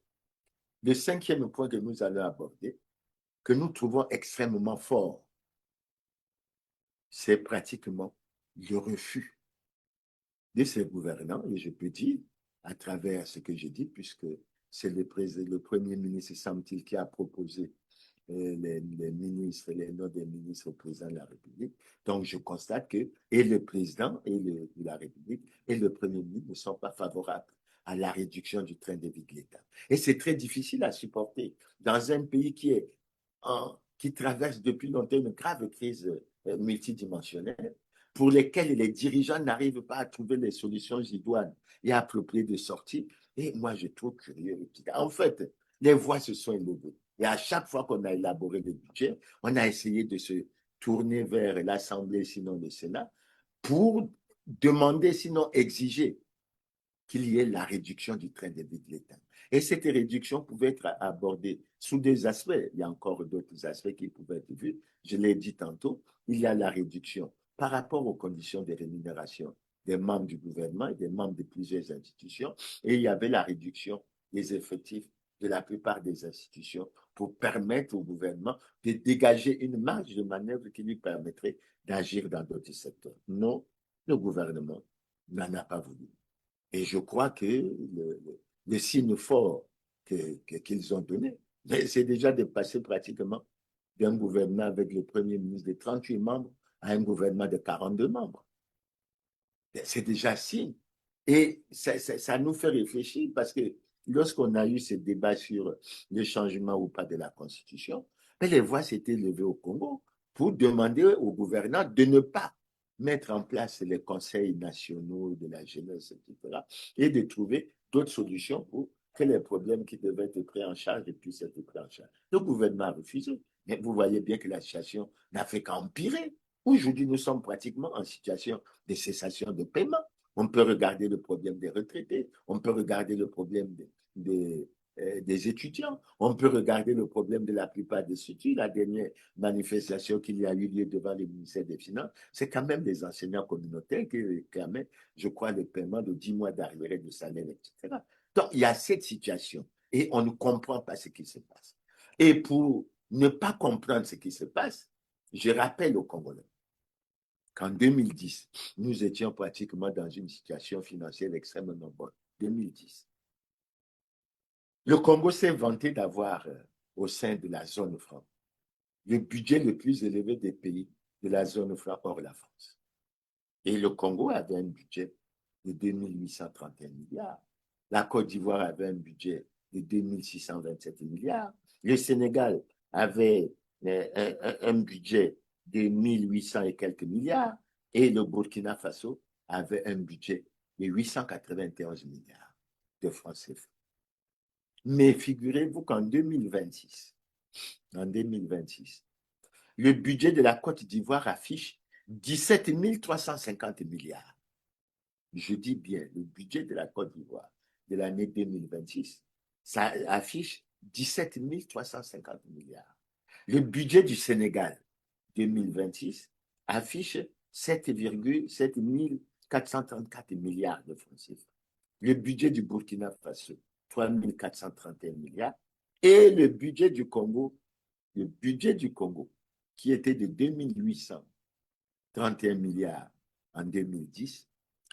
le 5e point que nous allons aborder, que nous trouvons extrêmement fort, c'est pratiquement le refus de ces gouvernants, et je peux dire, à travers ce que je dis, puisque c'est le Premier ministre, semble-t-il, qui a proposé les ministres, les noms des ministres au président de la République. Donc, je constate que et le président de la République et le Premier ministre ne sont pas favorables à la réduction du train de vie de l'État. Et c'est très difficile à supporter dans un pays qui traverse depuis longtemps une grave crise multidimensionnelle, pour lesquelles les dirigeants n'arrivent pas à trouver les solutions idoines et appropriées de sortie. Et moi, je trouve curieux. En fait, les voix se sont élevées. Et à chaque fois qu'on a élaboré le budget, on a essayé de se tourner vers l'Assemblée, sinon le Sénat, pour demander, sinon exiger qu'il y ait la réduction du train de vie de l'État. Et cette réduction pouvait être abordée sous des aspects. Il y a encore d'autres aspects qui pouvaient être vus. Je l'ai dit tantôt, il y a la réduction par rapport aux conditions de rémunération des membres du gouvernement et des membres de plusieurs institutions. Et il y avait la réduction des effectifs de la plupart des institutions pour permettre au gouvernement de dégager une marge de manœuvre qui lui permettrait d'agir dans d'autres secteurs. Non, le gouvernement n'en a pas voulu. Et je crois que le signe fort qu'ils ont donné, c'est déjà de passer pratiquement d'un gouvernement avec le Premier ministre de 38 membres à un gouvernement de 42 membres. C'est déjà signe. Et ça nous fait réfléchir parce que lorsqu'on a eu ce débat sur le changement ou pas de la Constitution, les voix s'étaient levées au Congo pour demander aux gouvernants de ne pas mettre en place les conseils nationaux de la jeunesse, etc., et de trouver d'autres solutions pour que les problèmes qui devaient être pris en charge puissent être pris en charge. Le gouvernement a refusé. Mais vous voyez bien que la situation n'a fait qu'empirer. Aujourd'hui, nous sommes pratiquement en situation de cessation de paiement. On peut regarder le problème des retraités, on peut regarder le problème des étudiants, on peut regarder le problème de la plupart des structures. La dernière manifestation qu'il y a eu lieu devant le ministère des Finances, c'est quand même des enseignants communautaires qui réclamaient, je crois, le paiement de 10 mois d'arriérés de salaire, etc. Donc, il y a cette situation et on ne comprend pas ce qui se passe. Et pour ne pas comprendre ce qui se passe, je rappelle aux Congolais qu'en 2010, nous étions pratiquement dans une situation financière extrêmement bonne. 2010. Le Congo s'est vanté d'avoir, au sein de la zone franc, le budget le plus élevé des pays de la zone franc hors la France. Et le Congo avait un budget de 2 831 milliards. La Côte d'Ivoire avait un budget de 2 627 milliards. Le Sénégal avait un budget de 1 800 et quelques milliards. Et le Burkina Faso avait un budget de 891 milliards de francs CFA. Mais figurez-vous qu'en 2026, le budget de la Côte d'Ivoire affiche 17 350 milliards. Je dis bien, le budget de la Côte d'Ivoire de l'année 2026, ça affiche 17 350 milliards. Le budget du Sénégal 2026 affiche 7 434 milliards de francs CFA. Le budget du Burkina Faso, 3 431 milliards. Et le budget du Congo, qui était de 2 831 milliards en 2010,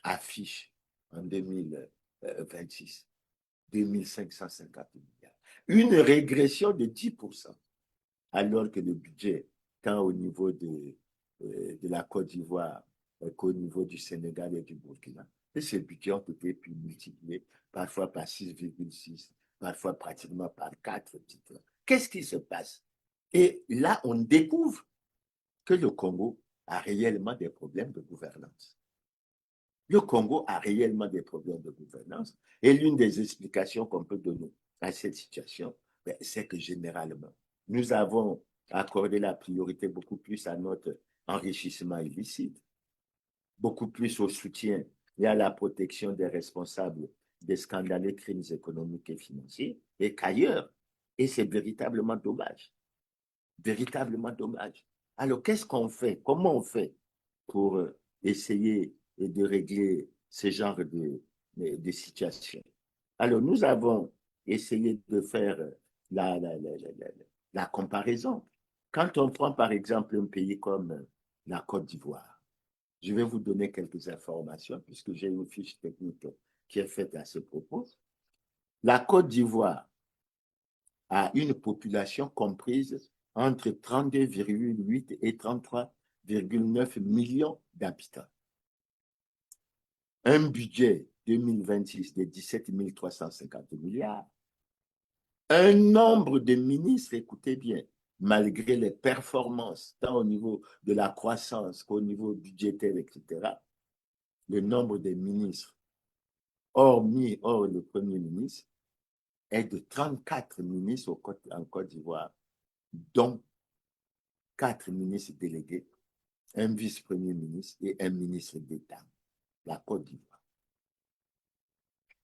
affiche en 2026 2 550 milliards. Une régression de 10%, alors que le budget, tant au niveau de la Côte d'Ivoire qu'au niveau du Sénégal et du Burkina, et ces budgets ont été pu multiplier parfois par 6,6, parfois pratiquement par 4. Qu'est-ce qui se passe? Et là, on découvre que le Congo a réellement des problèmes de gouvernance. Le Congo a réellement des problèmes de gouvernance et l'une des explications qu'on peut donner à cette situation, c'est que généralement, nous avons accordé la priorité beaucoup plus à notre enrichissement illicite, beaucoup plus au soutien et à la protection des responsables des scandaleux crimes économiques et financiers, et qu'ailleurs, et c'est véritablement dommage, véritablement dommage. Alors, qu'est-ce qu'on fait? Comment on fait pour essayer de régler ce genre de situation? Alors, nous avons essayé de faire la comparaison. Quand on prend, par exemple, un pays comme la Côte d'Ivoire, je vais vous donner quelques informations puisque j'ai une fiche technique qui est faite à ce propos. La Côte d'Ivoire a une population comprise entre 32,8 et 33,9 millions d'habitants. Un budget 2026 de 17 350 milliards. Un nombre de ministres, écoutez bien, malgré les performances, tant au niveau de la croissance qu'au niveau budgétaire, etc., le nombre de ministres, hors le Premier ministre, est de 34 ministres en Côte d'Ivoire, dont 4 ministres délégués, un vice-premier ministre et un ministre d'État, la Côte d'Ivoire.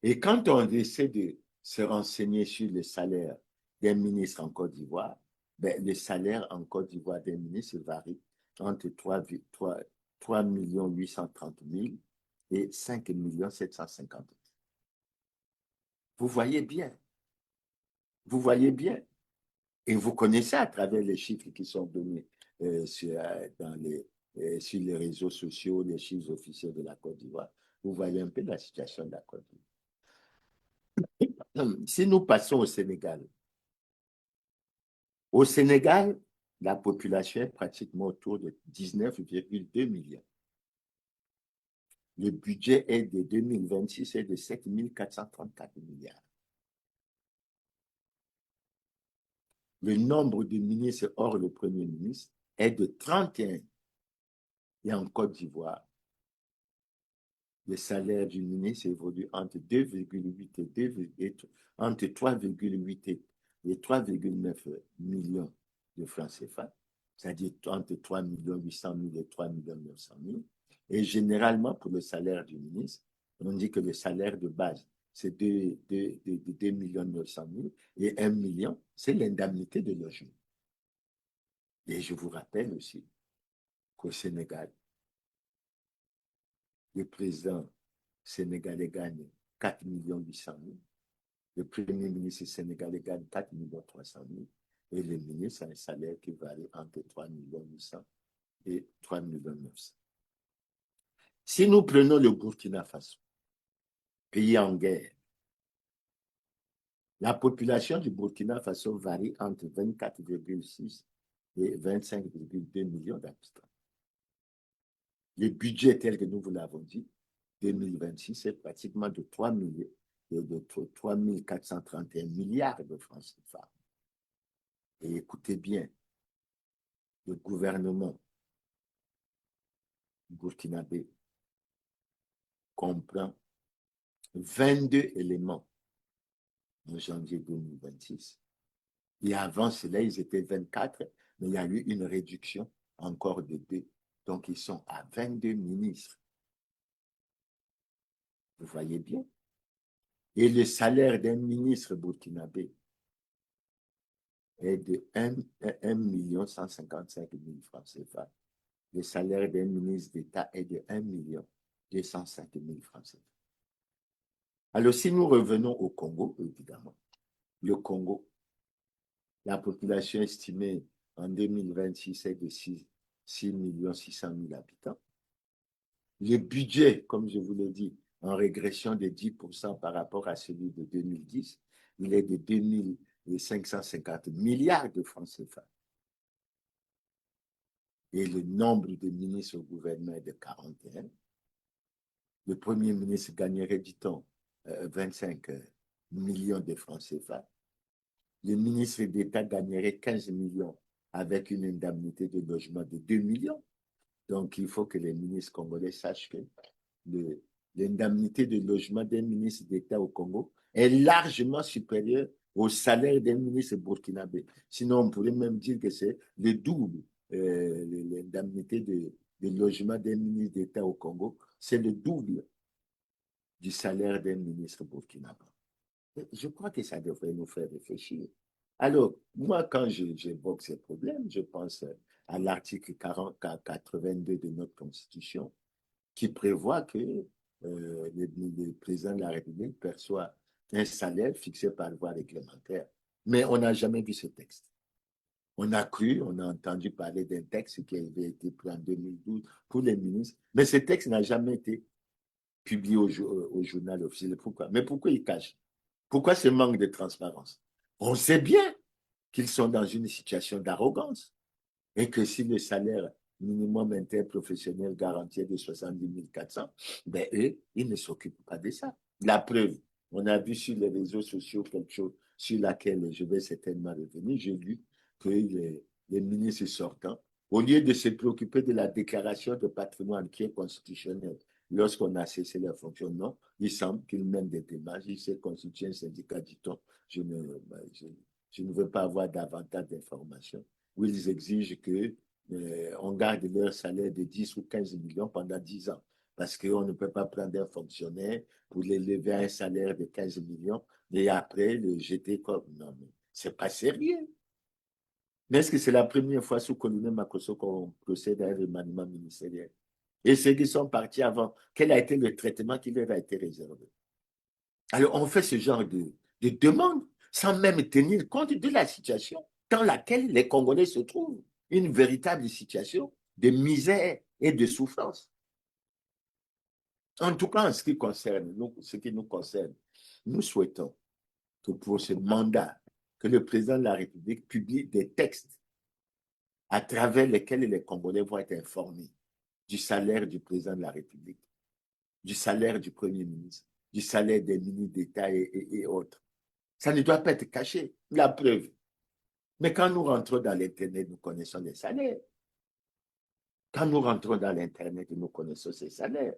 Et quand on essaie de se renseigner sur le salaire d'un ministre en Côte d'Ivoire, ben, le salaire en Côte d'Ivoire d'un ministre varie entre 3 830 000 et 5 750 000. Vous voyez bien, vous voyez bien. Et vous connaissez à travers les chiffres qui sont donnés sur les réseaux sociaux, les chiffres officiels de la Côte d'Ivoire. Vous voyez un peu la situation de la Côte d'Ivoire. Si nous passons au Sénégal, la population est pratiquement autour de 19,2 millions. Le budget est de 2026 est de 7 434 milliards. Le nombre de ministres hors le Premier ministre est de 31. Et en Côte d'Ivoire, le salaire du ministre évolue entre 2,8 et entre 3,8 et 3,9 millions de francs CFA, c'est-à-dire entre 3 800 000 et 3 900 000. Et généralement, pour le salaire du ministre, on dit que le salaire de base, c'est 2 900 000 et 1 million, c'est l'indemnité de logement. Et je vous rappelle aussi qu'au Sénégal, le président sénégalais gagne 4 800 000. Le premier ministre sénégalais gagne 4 300 000. Et le ministre a un salaire qui varie entre 3 800 et 3 900. Si nous prenons le Burkina Faso, pays en guerre, la population du Burkina Faso varie entre 24,6 et 25,2 millions d'habitants. Le budget tel que nous vous l'avons dit, 2026, c'est pratiquement de 3 431 milliards de francs CFA. Et écoutez bien, le gouvernement burkinabé comprend 22 éléments en janvier 2026. Et avant cela, ils étaient 24, mais il y a eu une réduction encore de 2. Donc, ils sont à 22 ministres. Vous voyez bien. Et le salaire d'un ministre burkinabé est de 1 155 000 francs CFA. Le salaire d'un ministre d'État est de 1 205 000 francs CFA. Alors, si nous revenons au Congo, évidemment, le Congo, la population estimée en 2026 est de 6 600 000 habitants. Le budget, comme je vous l'ai dit, en régression de 10% par rapport à celui de 2010, il est de 2 550 milliards de francs CFA. Et le nombre de ministres au gouvernement est de 41. Le Premier ministre gagnerait, dit-on, 25 millions de francs CFA. Le ministre d'État gagnerait 15 millions avec une indemnité de logement de 2 millions. Donc, il faut que les ministres congolais sachent que l'indemnité de logement d'un ministre d'État au Congo est largement supérieure au salaire d'un ministre burkinabé. Sinon, on pourrait même dire que c'est le double. L'indemnité de logement d'un ministre d'État au Congo, c'est le double du salaire d'un ministre burkinabé. Je crois que ça devrait nous faire réfléchir. Alors, moi, quand j'évoque ces problèmes, je pense à l'article 82 de notre Constitution, qui prévoit que le président de la République perçoit un salaire fixé par voie réglementaire. Mais on n'a jamais vu ce texte. On a cru, on a entendu parler d'un texte qui avait été pris en 2012 pour les ministres, mais ce texte n'a jamais été publié au journal officiel. Pourquoi? Mais pourquoi il cache? Pourquoi ce manque de transparence? On sait bien qu'ils sont dans une situation d'arrogance et que si le salaire minimum interprofessionnel garanti est de 70 400, ben eux, ils ne s'occupent pas de ça. La preuve, on a vu sur les réseaux sociaux quelque chose sur laquelle je vais certainement revenir. J'ai lu que les ministres sortants, au lieu de se préoccuper de la déclaration de patrimoine qui est constitutionnelle lorsqu'on a cessé leur fonction, non, il semble qu'ils mènent des démarches, ils se constituent un syndicat, dit-on. Je ne veux pas avoir davantage d'informations, où ils exigent que on garde leur salaire de 10 ou 15 millions pendant 10 ans. parce qu'on ne peut pas prendre un fonctionnaire pour l'élever à un salaire de 15 millions et après le jeter comme... Non, mais c'est pas sérieux. Mais est-ce que c'est la première fois sous colonel Makosso qu'on procède à un remaniement ministériel? Et ceux qui sont partis avant, quel a été le traitement qui leur a été réservé? Alors, on fait ce genre de demande sans même tenir compte de la situation dans laquelle les Congolais se trouvent. Une véritable situation de misère et de souffrance. En tout cas, en ce qui concerne, ce qui nous concerne, nous souhaitons que pour ce mandat, que le président de la République publie des textes à travers lesquels les Congolais vont être informés du salaire du président de la République, du salaire du Premier ministre, du salaire des ministres d'État et autres. Ça ne doit pas être caché. La preuve. Mais quand nous rentrons dans l'Internet, nous connaissons les salaires. Quand nous rentrons dans l'Internet, nous connaissons ces salaires.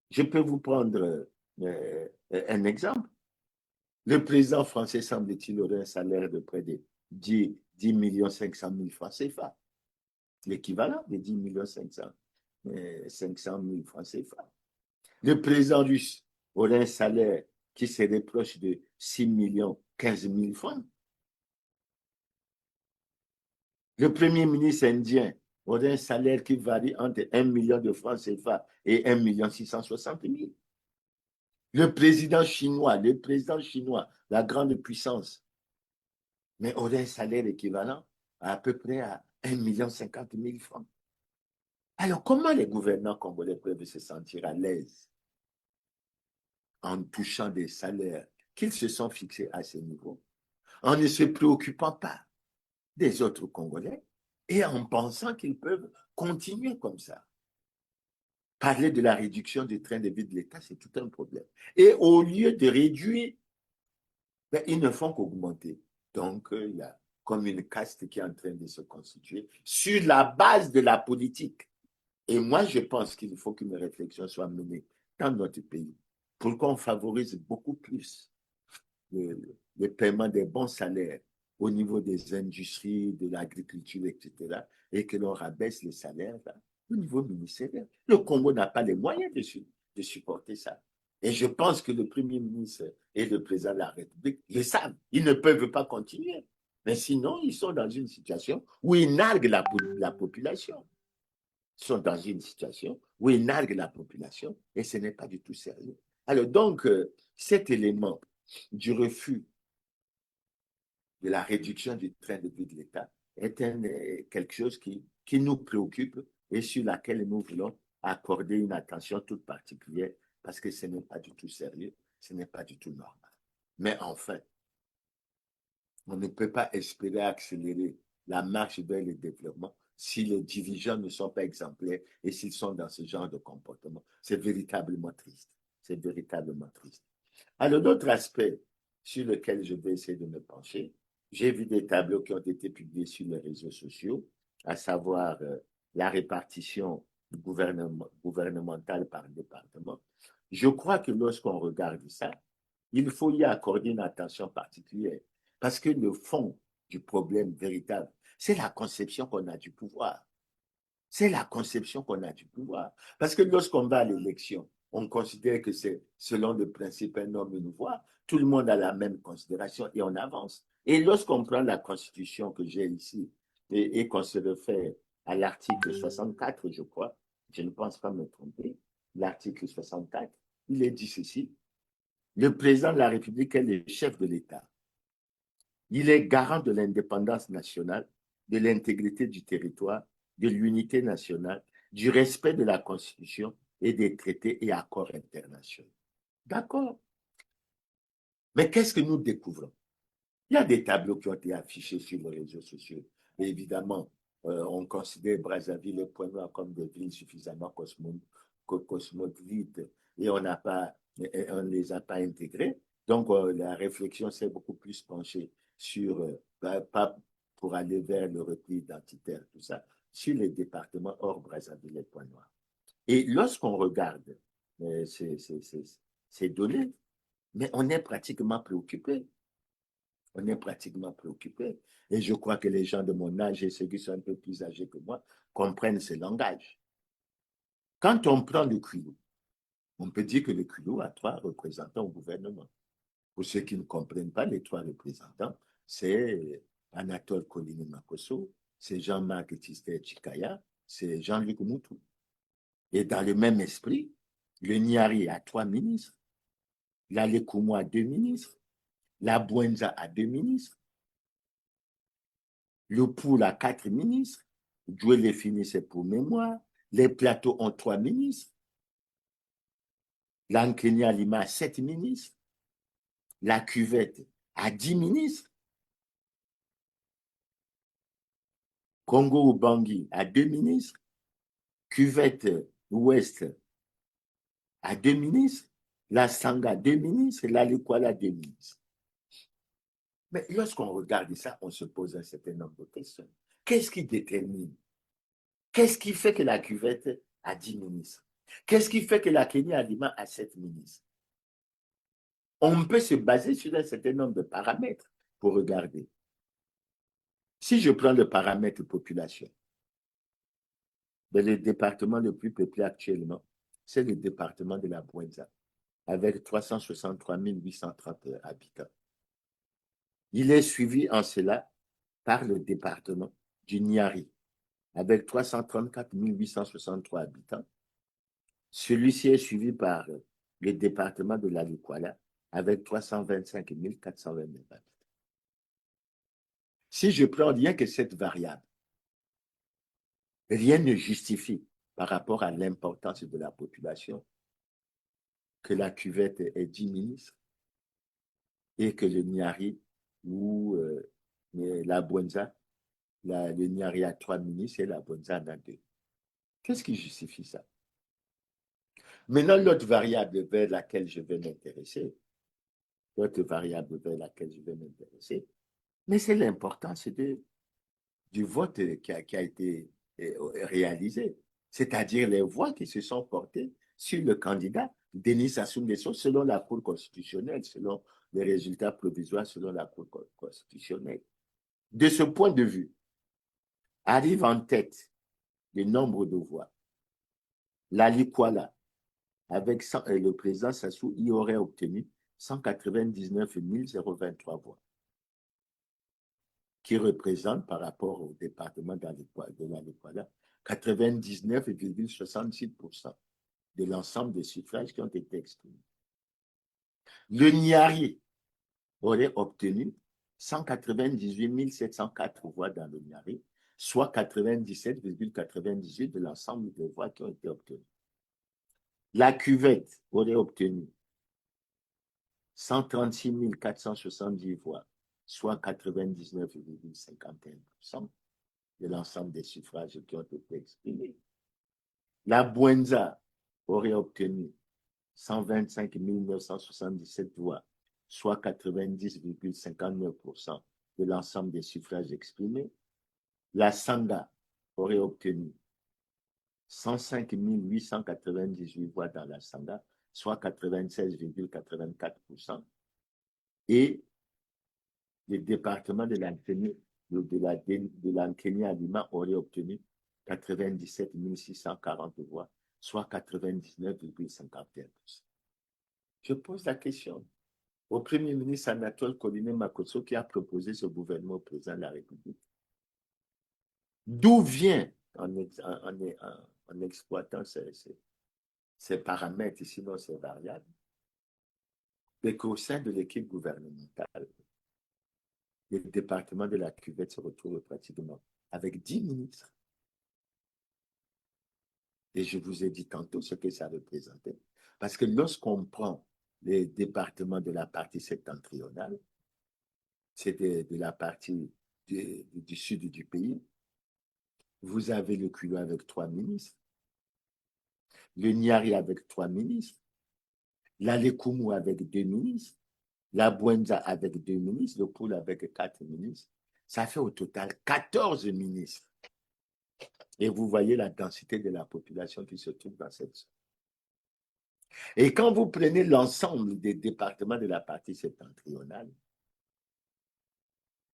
Je peux vous prendre un exemple. Le président français, semble-t-il, aurait un salaire de près de 10 millions 500 000 francs CFA. L'équivalent de 10 millions 500 000 francs CFA. Le président russe aurait un salaire qui serait proche de 6 millions 15 000 francs. Le premier ministre indien aurait un salaire qui varie entre 1 million de francs CFA et 1 million 660 000. Le président chinois, la grande puissance, mais aurait un salaire équivalent à peu près à 1 million 50 000 francs. Alors, comment les gouvernants congolais peuvent se sentir à l'aise en touchant des salaires qu'ils se sont fixés à ce niveau, en ne se préoccupant pas des autres Congolais et en pensant qu'ils peuvent continuer comme ça? Parler de la réduction du train de vie de l'État, c'est tout un problème. Et au lieu de réduire, ben, ils ne font qu'augmenter. Donc, il y a comme une caste qui est en train de se constituer sur la base de la politique. Et moi, je pense qu'il faut qu'une réflexion soit menée dans notre pays pour qu'on favorise beaucoup plus le paiement des bons salaires au niveau des industries, de l'agriculture, etc., et que l'on rabaisse les salaires là, au niveau ministériel. Le Congo n'a pas les moyens de supporter ça. Et je pense que le Premier ministre et le président de la République le savent. Ils ne peuvent pas continuer. Mais sinon, ils sont dans une situation où ils narguent la population. Ils sont dans une situation où ils narguent la population et ce n'est pas du tout sérieux. Alors donc, cet élément du refus de la réduction du train de vie de l'État est quelque chose qui nous préoccupe et sur laquelle nous voulons accorder une attention toute particulière parce que ce n'est pas du tout sérieux, ce n'est pas du tout normal. Mais enfin, on ne peut pas espérer accélérer la marche vers le développement si les dirigeants ne sont pas exemplaires et s'ils sont dans ce genre de comportement. C'est véritablement triste. C'est véritablement triste. Alors, l'autre aspect sur lequel je vais essayer de me pencher, j'ai vu des tableaux qui ont été publiés sur les réseaux sociaux, à savoir la répartition gouvernementale par département. Je crois que lorsqu'on regarde ça, il faut y accorder une attention particulière parce que le fond du problème véritable, c'est la conception qu'on a du pouvoir. C'est la conception qu'on a du pouvoir. Parce que lorsqu'on va à l'élection, on considère que c'est selon le principe un homme, une voix. Tout le monde a la même considération et on avance. Et lorsqu'on prend la constitution que j'ai ici et qu'on se réfère à l'article 64, je crois, je ne pense pas me tromper, l'article 64, il est dit ceci: le président de la République est le chef de l'État. Il est garant de l'indépendance nationale, de l'intégrité du territoire, de l'unité nationale, du respect de la Constitution et des traités et accords internationaux. D'accord. Mais qu'est-ce que nous découvrons? Il y a des tableaux qui ont été affichés sur les réseaux sociaux. Et évidemment, on considère Brazzaville et Pointe-Noire comme des villes suffisamment cosmopolites et on ne les a pas intégrées. Donc, la réflexion s'est beaucoup plus penchée sur, pas pour aller vers le repli identitaire, tout ça, sur les départements hors Brazzaville et Pointe-Noire. Et lorsqu'on regarde ces données, mais on est pratiquement préoccupé. On est pratiquement préoccupé. Et je crois que les gens de mon âge et ceux qui sont un peu plus âgés que moi comprennent ce langage. Quand on prend le culot, on peut dire que le culot a 3 représentants au gouvernement. Pour ceux qui ne comprennent pas, les 3 représentants, c'est Anatole Colini Makosso, c'est Jean-Marc Tistet Chikaya, c'est Jean-Luc Moutou. Et dans le même esprit, le Niari a 3 ministres, la Lekoumo a 2 ministres, la Bouenza a 2 ministres, le Poul a 4 ministres, Jouer les finis, c'est pour mémoire, les plateaux ont 3 ministres, l'Ankenya Lima a 7 ministres, la Cuvette a 10 ministres, Congo Ubangi a 2 ministres, Cuvette Ouest a 2 ministres, la Sanga a 2 ministres, la Likwala a 2 ministres. Mais lorsqu'on regarde ça, on se pose un certain nombre de questions. Qu'est-ce qui détermine? Qu'est-ce qui fait que la Cuvette a 10 ministres? Qu'est-ce qui fait que la Kenya Lima a 7 ministres? On peut se baser sur un certain nombre de paramètres pour regarder. Si je prends le paramètre population, le département le plus peuplé actuellement, c'est le département de la Bouenza, avec 363 830 habitants. Il est suivi en cela par le département du Niari, avec 334 863 habitants. Celui-ci est suivi par le département de la Likwala, avec 325 429 habitants. Si je prends rien que cette variable, rien ne justifie par rapport à l'importance de la population que la cuvette ait 10 ministres et que le Niari ou la Bouenza, le Niari a 3 ministres et la Bouenza en a 2. Qu'est-ce qui justifie ça? Maintenant, l'autre variable vers laquelle je vais m'intéresser, mais c'est l'importance du vote qui a été réalisé, c'est-à-dire les voix qui se sont portées sur le candidat Denis Sassou Nguesso selon la Cour constitutionnelle, selon les résultats provisoires selon la Cour constitutionnelle. De ce point de vue, arrive en tête le nombre de voix. La Likwala, avec le président Sassou, y aurait obtenu 199 023 voix, qui représente par rapport au département de la Likwala 99,66% de l'ensemble des suffrages qui ont été exprimés. Le Niari aurait obtenu 198 704 voix dans le Niari, soit 97,98% de l'ensemble des voix qui ont été obtenues. La Cuvette aurait obtenu 136 470 voix, soit 99,51% de l'ensemble des suffrages qui ont été exprimés. La Bouenza aurait obtenu 125 977 voix, soit 90,59% de l'ensemble des suffrages exprimés. La Sanga aurait obtenu 105 898 voix dans la Sanga, soit 96,84%. Et le département de l'Ankenya Lima aurait obtenu 97 640 voix, soit 99,51%. Je pose la question au Premier ministre Anatole Colini Makosso qui a proposé ce gouvernement au président de la République. D'où vient, en exploitant ces paramètres, sinon ces variables, mais qu'au sein de l'équipe gouvernementale, le département de la cuvette se retrouve pratiquement avec 10 ministres. Et je vous ai dit tantôt ce que ça représentait. Parce que lorsqu'on prend les départements de la partie septentrionale, c'est de la partie du sud du pays, vous avez le Culot avec 3 ministres, le Niari avec 3 ministres, la Lekoumu avec 2 ministres, la Bouenza avec 2 ministres, le Poul avec 4 ministres. Ça fait au total 14 ministres. Et vous voyez la densité de la population qui se trouve dans cette zone. Et quand vous prenez l'ensemble des départements de la partie septentrionale,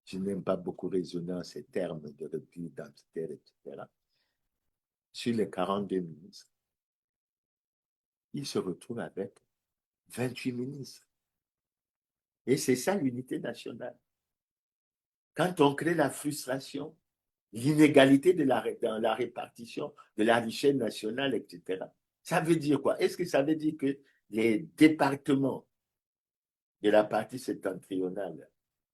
je n'aime pas beaucoup raisonner en ces termes de repli identitaire, etc. Sur les 42 ministres, il se retrouve avec 28 ministres. Et c'est ça l'unité nationale. Quand on crée la frustration, l'inégalité dans la répartition de la richesse nationale, etc., ça veut dire quoi? Est-ce que ça veut dire que les départements de la partie septentrionale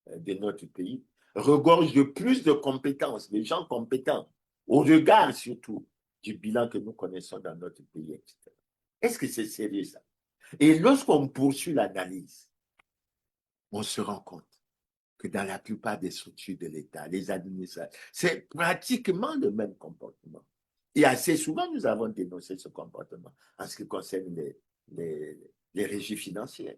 de notre pays regorgent de plus de compétences, de gens compétents, au regard surtout du bilan que nous connaissons dans notre pays, etc. Est-ce que c'est sérieux ça? Et lorsqu'on poursuit l'analyse, on se rend compte que dans la plupart des structures de l'État, les administrations, c'est pratiquement le même comportement. Et assez souvent, nous avons dénoncé ce comportement en ce qui concerne les régies financières.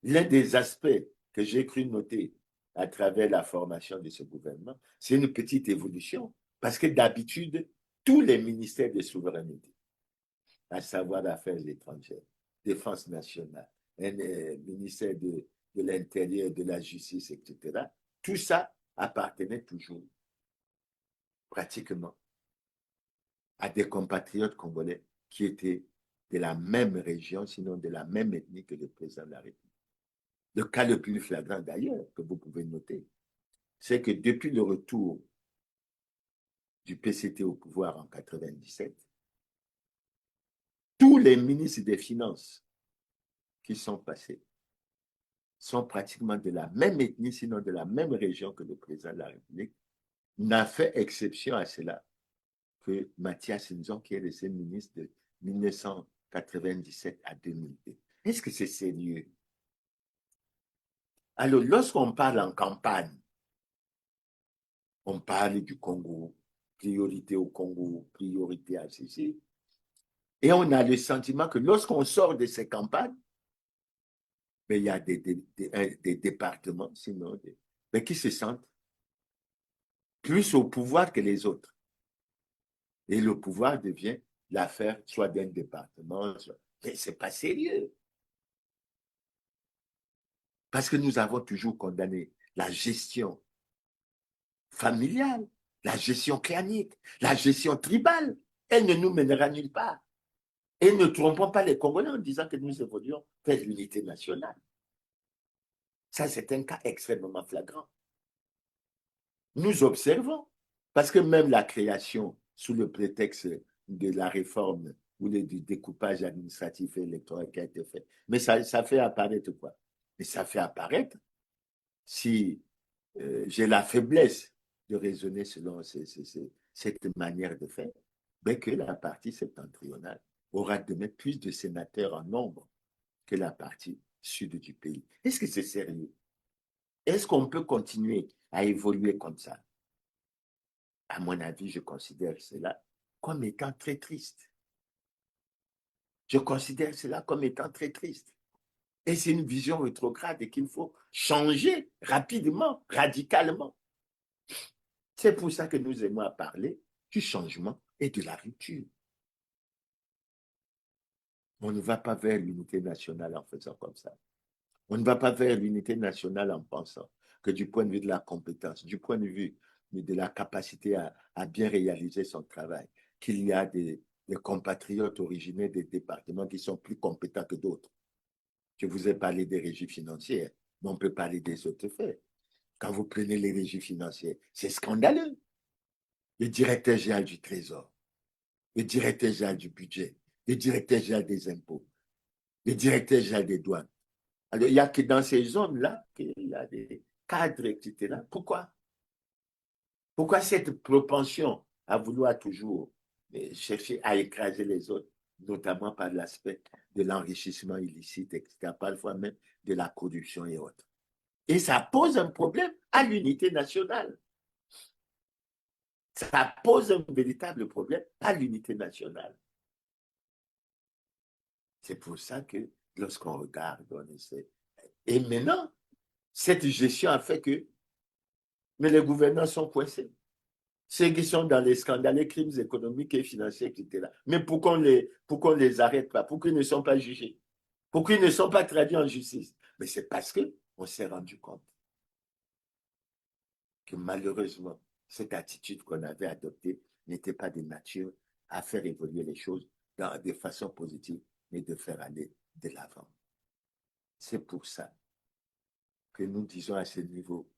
L'un des aspects que j'ai cru noter à travers la formation de ce gouvernement, c'est une petite évolution. Parce que d'habitude, tous les ministères de souveraineté, à savoir Affaires étrangères, Défense nationale, ministère de l'Intérieur, de la Justice, etc., tout ça appartenait toujours pratiquement à des compatriotes congolais qui étaient de la même région, sinon de la même ethnie que le président de la République. Le cas le plus flagrant d'ailleurs, que vous pouvez noter, c'est que depuis le retour du PCT au pouvoir en 1997, tous les ministres des Finances qui sont passés sont pratiquement de la même ethnie, sinon de la même région que le président de la République, n'a fait exception à cela que Mathias Nzon, qui est resté ministre de 1997 à 2002. Est-ce que c'est sérieux? Alors, lorsqu'on parle en campagne, on parle du Congo, priorité au Congo, priorité à ceci, et on a le sentiment que lorsqu'on sort de ces campagnes, mais il y a des départements, sinon, mais qui se sentent plus au pouvoir que les autres. Et le pouvoir devient l'affaire soit d'un département, soit... Mais ce n'est pas sérieux. Parce que nous avons toujours condamné la gestion familiale, la gestion clanique, la gestion tribale. Elle ne nous mènera nulle part. Et ne trompons pas les Congolais en disant que nous évoluons vers l'unité nationale. Ça, c'est un cas extrêmement flagrant. Nous observons, parce que même la création, sous le prétexte de la réforme ou du découpage administratif et électoral qui a été fait, mais ça fait apparaître quoi? Et ça fait apparaître, si j'ai la faiblesse de raisonner selon cette manière de faire, ben que la partie septentrionale aura demain plus de sénateurs en nombre que la partie sud du pays. Est-ce que c'est sérieux? Est-ce qu'on peut continuer à évoluer comme ça? À mon avis, je considère cela comme étant très triste. Je considère cela comme étant très triste. Et c'est une vision rétrograde et qu'il faut changer rapidement, radicalement. C'est pour ça que nous aimons parler du changement et de la rupture. On ne va pas vers l'unité nationale en faisant comme ça. On ne va pas vers l'unité nationale en pensant que du point de vue de la compétence, du point de vue de la capacité à bien réaliser son travail, qu'il y a des compatriotes originaires des départements qui sont plus compétents que d'autres. Je vous ai parlé des régies financières, mais on peut parler des autres faits. Quand vous prenez les régies financières, c'est scandaleux. Le directeur général du Trésor, le directeur général du budget, le directeur général des impôts, le directeur général des douanes. Alors, il n'y a que dans ces zones-là qu'il y a des cadres, etc. Pourquoi? Pourquoi cette propension à vouloir toujours chercher à écraser les autres, notamment par l'aspect de l'enrichissement illicite, etc., parfois même de la corruption et autres. Et ça pose un problème à l'unité nationale. Ça pose un véritable problème à l'unité nationale. C'est pour ça que lorsqu'on regarde, on essaie. Et maintenant, cette gestion a fait que mais les gouvernants sont coincés. Ceux qui sont dans les scandales, les crimes économiques et financiers, etc. Mais pourquoi on les arrête pas? Pourquoi ils ne sont pas jugés? Pourquoi ils ne sont pas traduits en justice? Mais c'est parce qu'on s'est rendu compte que malheureusement, cette attitude qu'on avait adoptée n'était pas de nature à faire évoluer les choses, de façon positive, mais de faire aller de l'avant. C'est pour ça que nous disons à ce niveau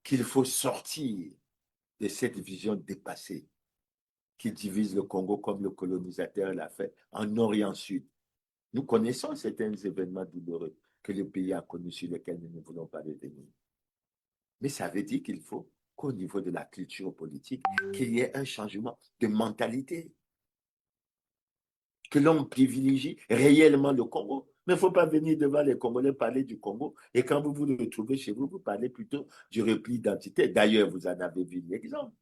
qu'il faut sortir de cette vision dépassée qui divise le Congo comme le colonisateur l'a fait en Nord et en Sud. Nous connaissons certains événements douloureux que le pays a connus sur lesquels nous ne voulons pas revenir. Mais ça veut dire qu'il faut qu'au niveau de la culture politique, qu'il y ait un changement de mentalité, que l'on privilégie réellement le Congo. Mais il ne faut pas venir devant les Congolais parler du Congo et quand vous vous retrouvez chez vous, vous parlez plutôt du repli d'identité. D'ailleurs, vous en avez vu l'exemple.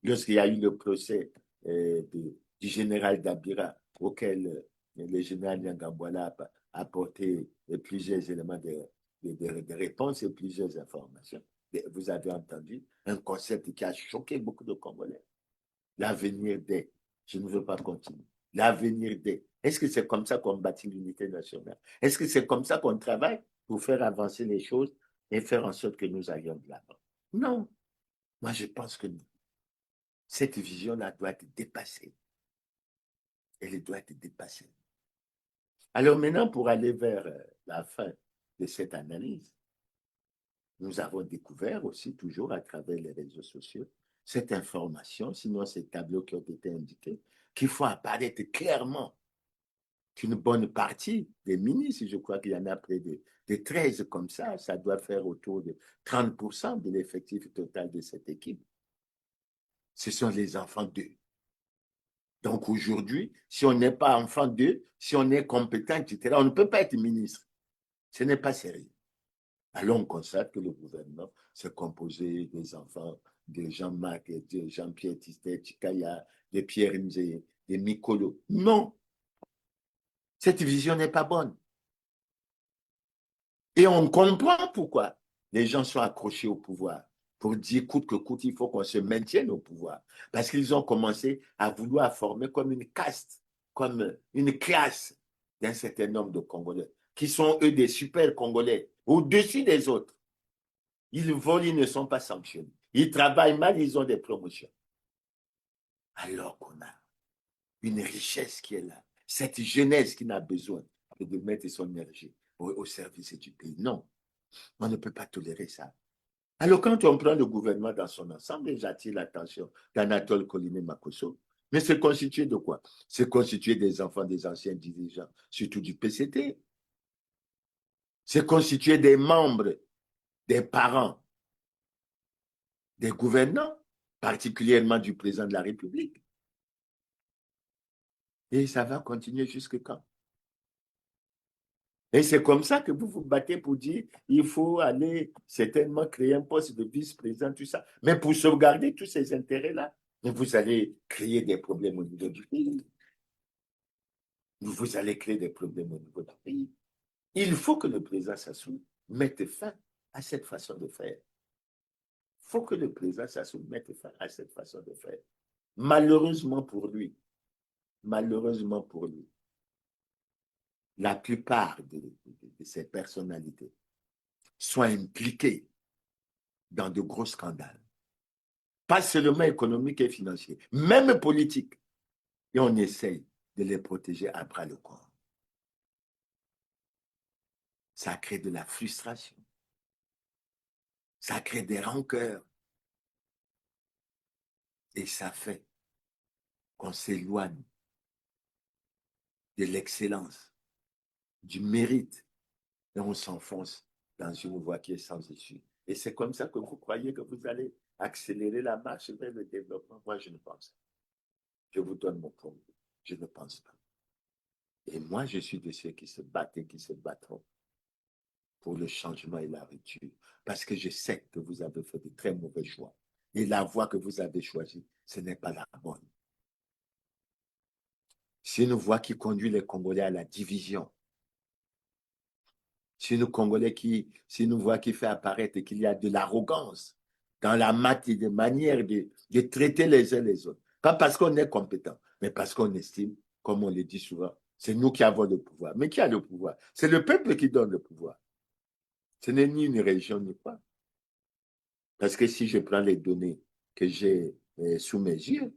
Lorsqu'il y a eu le procès du général Dabira, auquel le général Nyangambwala a apporté plusieurs éléments de réponse et plusieurs informations. Vous avez entendu un concept qui a choqué beaucoup de Congolais. L'avenir des. Je ne veux pas continuer. L'avenir des. Est-ce que c'est comme ça qu'on bâtit l'unité nationale? Est-ce que c'est comme ça qu'on travaille pour faire avancer les choses et faire en sorte que nous allions de l'avant? Non. Moi, je pense que non. Cette vision-là doit être dépassée. Elle doit être dépassée. Alors maintenant, pour aller vers la fin de cette analyse, nous avons découvert aussi, toujours à travers les réseaux sociaux, cette information, sinon ces tableaux qui ont été indiqués, qu'il faut apparaître clairement qu'une bonne partie des ministres, je crois qu'il y en a près de 13 comme ça doit faire autour de 30% de l'effectif total de cette équipe. Ce sont les enfants d'eux. Donc aujourd'hui, si on n'est pas enfant d'eux, si on est compétent, etc., on ne peut pas être ministre. Ce n'est pas sérieux. Alors on constate que le gouvernement s'est composé des enfants de Jean-Marc, de Jean-Pierre Tistet, Chikaya, de Pierre Nzé, de Mikolo. Non, cette vision n'est pas bonne. Et on comprend pourquoi les gens sont accrochés au pouvoir. Pour dire coûte que coûte, il faut qu'on se maintienne au pouvoir. Parce qu'ils ont commencé à vouloir former comme une caste, comme une classe d'un certain nombre de Congolais, qui sont eux des super Congolais, au-dessus des autres. Ils volent, ils ne sont pas sanctionnés. Ils travaillent mal, ils ont des promotions. Alors qu'on a une richesse qui est là. Cette jeunesse qui n'a besoin que de mettre son énergie au service du pays. Non, on ne peut pas tolérer ça. Alors, quand on prend le gouvernement dans son ensemble, j'attire l'attention d'Anatole Koliné-Makosso, mais c'est constitué de quoi? C'est constitué des enfants des anciens dirigeants, surtout du PCT. C'est constitué des membres, des parents, des gouvernants, particulièrement du président de la République. Et ça va continuer jusque quand? Et c'est comme ça que vous vous battez pour dire il faut aller certainement créer un poste de vice-président, tout ça. Mais pour sauvegarder tous ces intérêts-là, vous allez créer des problèmes au niveau du pays. Vous allez créer des problèmes au niveau du pays. Il faut que le président Sassou mette fin à cette façon de faire. Il faut que le président Sassou mette fin à cette façon de faire. Malheureusement pour lui, la plupart de ces personnalités sont impliquées dans de gros scandales. Pas seulement économiques et financiers, même politiques. Et on essaye de les protéger à bras le corps. Ça crée de la frustration. Ça crée des rancœurs. Et ça fait qu'on s'éloigne de l'excellence, du mérite, et on s'enfonce dans une voie qui est sans issue. Et c'est comme ça que vous croyez que vous allez accélérer la marche vers le développement. Moi, je ne pense pas. Je vous donne mon point de vue. Je ne pense pas. Et moi, je suis de ceux qui se battent et qui se battront pour le changement et la rupture. Parce que je sais que vous avez fait de très mauvais choix. Et la voie que vous avez choisie, ce n'est pas la bonne. C'est une voie qui conduit les Congolais à la division. C'est une voie qui fait apparaître qu'il y a de l'arrogance dans la manière de traiter les uns les autres. Pas parce qu'on est compétent, mais parce qu'on estime, comme on le dit souvent, c'est nous qui avons le pouvoir. Mais qui a le pouvoir? C'est le peuple qui donne le pouvoir. Ce n'est ni une région ni quoi. Parce que si je prends les données que j'ai sous mes yeux,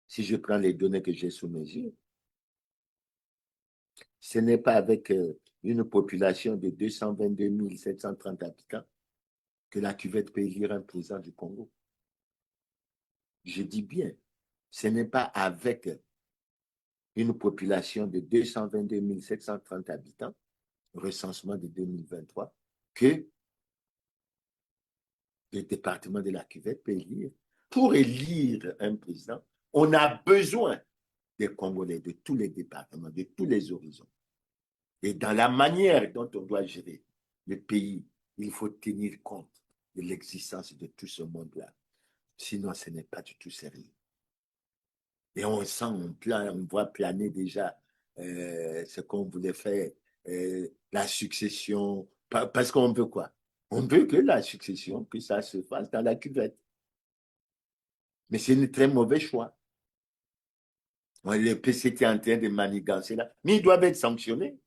Si je prends les données que j'ai sous mes yeux, ce n'est pas avec une population de 222 730 habitants que la cuvette peut élire un président du Congo. Je dis bien, ce n'est pas avec une population de 222 730 habitants, recensement de 2023, que le département de la cuvette peut élire. Pour élire un président, on a besoin des Congolais de tous les départements, de tous les horizons. Et dans la manière dont on doit gérer le pays, il faut tenir compte de l'existence de tout ce monde-là. Sinon, ce n'est pas du tout sérieux. Et on sent, on voit planer déjà ce qu'on voulait faire, la succession. Parce qu'on veut quoi? On veut que la succession, que ça se fasse dans la cuvette. Mais c'est un très mauvais choix. Le PCT est en train de manigancer là. Mais ils doivent être sanctionnés.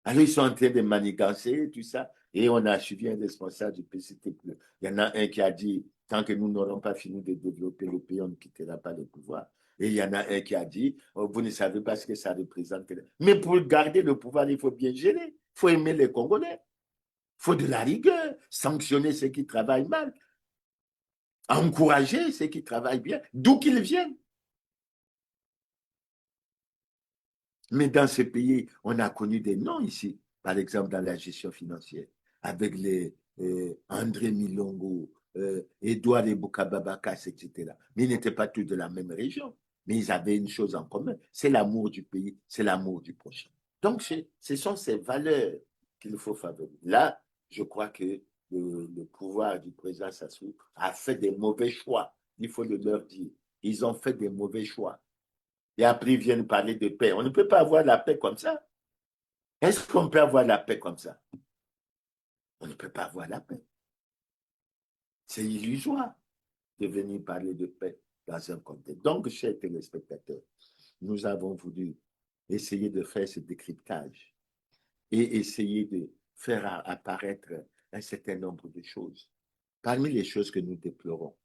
Alors, ils sont en train de manigancer, tout ça. Et on a suivi un responsable du PCT. Il y en a un qui a dit, tant que nous n'aurons pas fini de développer le pays, on ne quittera pas le pouvoir. Et il y en a un qui a dit, oh, vous ne savez pas ce que ça représente. Mais pour garder le pouvoir, il faut bien gérer. Il faut aimer les Congolais. Il faut de la rigueur. Sanctionner ceux qui travaillent mal. Encourager ceux qui travaillent bien, d'où qu'ils viennent. Mais dans ce pays, on a connu des noms ici, par exemple dans la gestion financière, avec les André Milongo, Edouard Eboukababakas, etc. Mais ils n'étaient pas tous de la même région. Mais ils avaient une chose en commun, c'est l'amour du pays, c'est l'amour du prochain. Donc, ce sont ces valeurs qu'il faut favoriser. Là, je crois que le pouvoir du président Sassou a fait des mauvais choix. Il faut le leur dire. Ils ont fait des mauvais choix. Et après, ils viennent parler de paix. On ne peut pas avoir la paix comme ça. Est-ce qu'on peut avoir la paix comme ça? On ne peut pas avoir la paix. C'est illusoire de venir parler de paix dans un contexte. Donc, chers téléspectateurs, nous avons voulu essayer de faire ce décryptage et essayer de faire apparaître un certain nombre de choses. Parmi les choses que nous déplorons,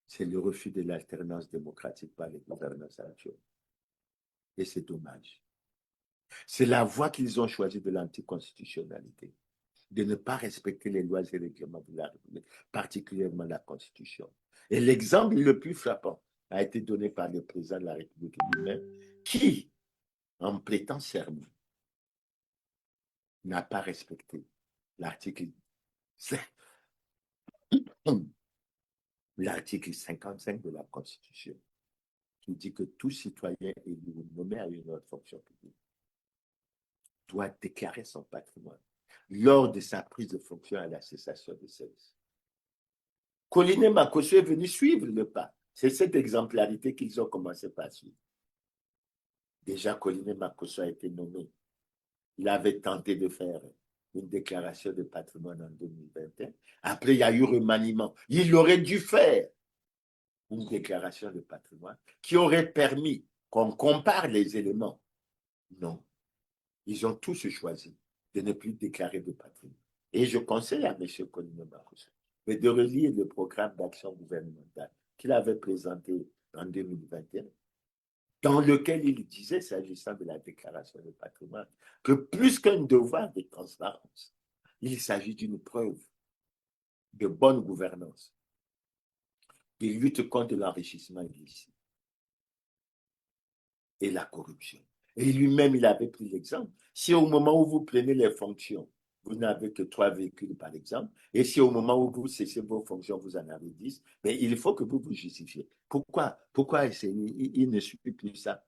c'est le refus de l'alternance démocratique par les gouvernements actuels. Et c'est dommage. C'est la voie qu'ils ont choisie de l'anticonstitutionnalité, de ne pas respecter les lois et règlements de la République, particulièrement la Constitution. Et l'exemple le plus frappant a été donné par le président de la République lui-même, qui, en prêtant serment, n'a pas respecté l'article 55 de la Constitution, qui dit que tout citoyen élu ou nommé à une autre fonction publique doit déclarer son patrimoine lors de sa prise de fonction à la cessation de service. Colline Makosso est venu suivre le pas. C'est cette exemplarité qu'ils ont commencé par suivre. Déjà, Colline Makosso a été nommé. Il avait tenté de faire une déclaration de patrimoine en 2021. Après, il y a eu remaniement. Il aurait dû faire une déclaration de patrimoine qui aurait permis qu'on compare les éléments. Non. Ils ont tous choisi de ne plus déclarer de patrimoine. Et je conseille à M. Colline Makosso de relire le programme d'action gouvernementale qu'il avait présenté en 2021, dans lequel il disait, s'agissant de la déclaration de patrimoine, que plus qu'un devoir de transparence, il s'agit d'une preuve de bonne gouvernance, de lutte contre l'enrichissement illicite et la corruption. Et lui-même, il avait pris l'exemple. Si au moment où vous prenez les fonctions, vous n'avez que 3 véhicules, par exemple, et si au moment où vous cessez vos fonctions, vous en avez 10, mais il faut que vous vous justifiez. Pourquoi il ne suit plus ça?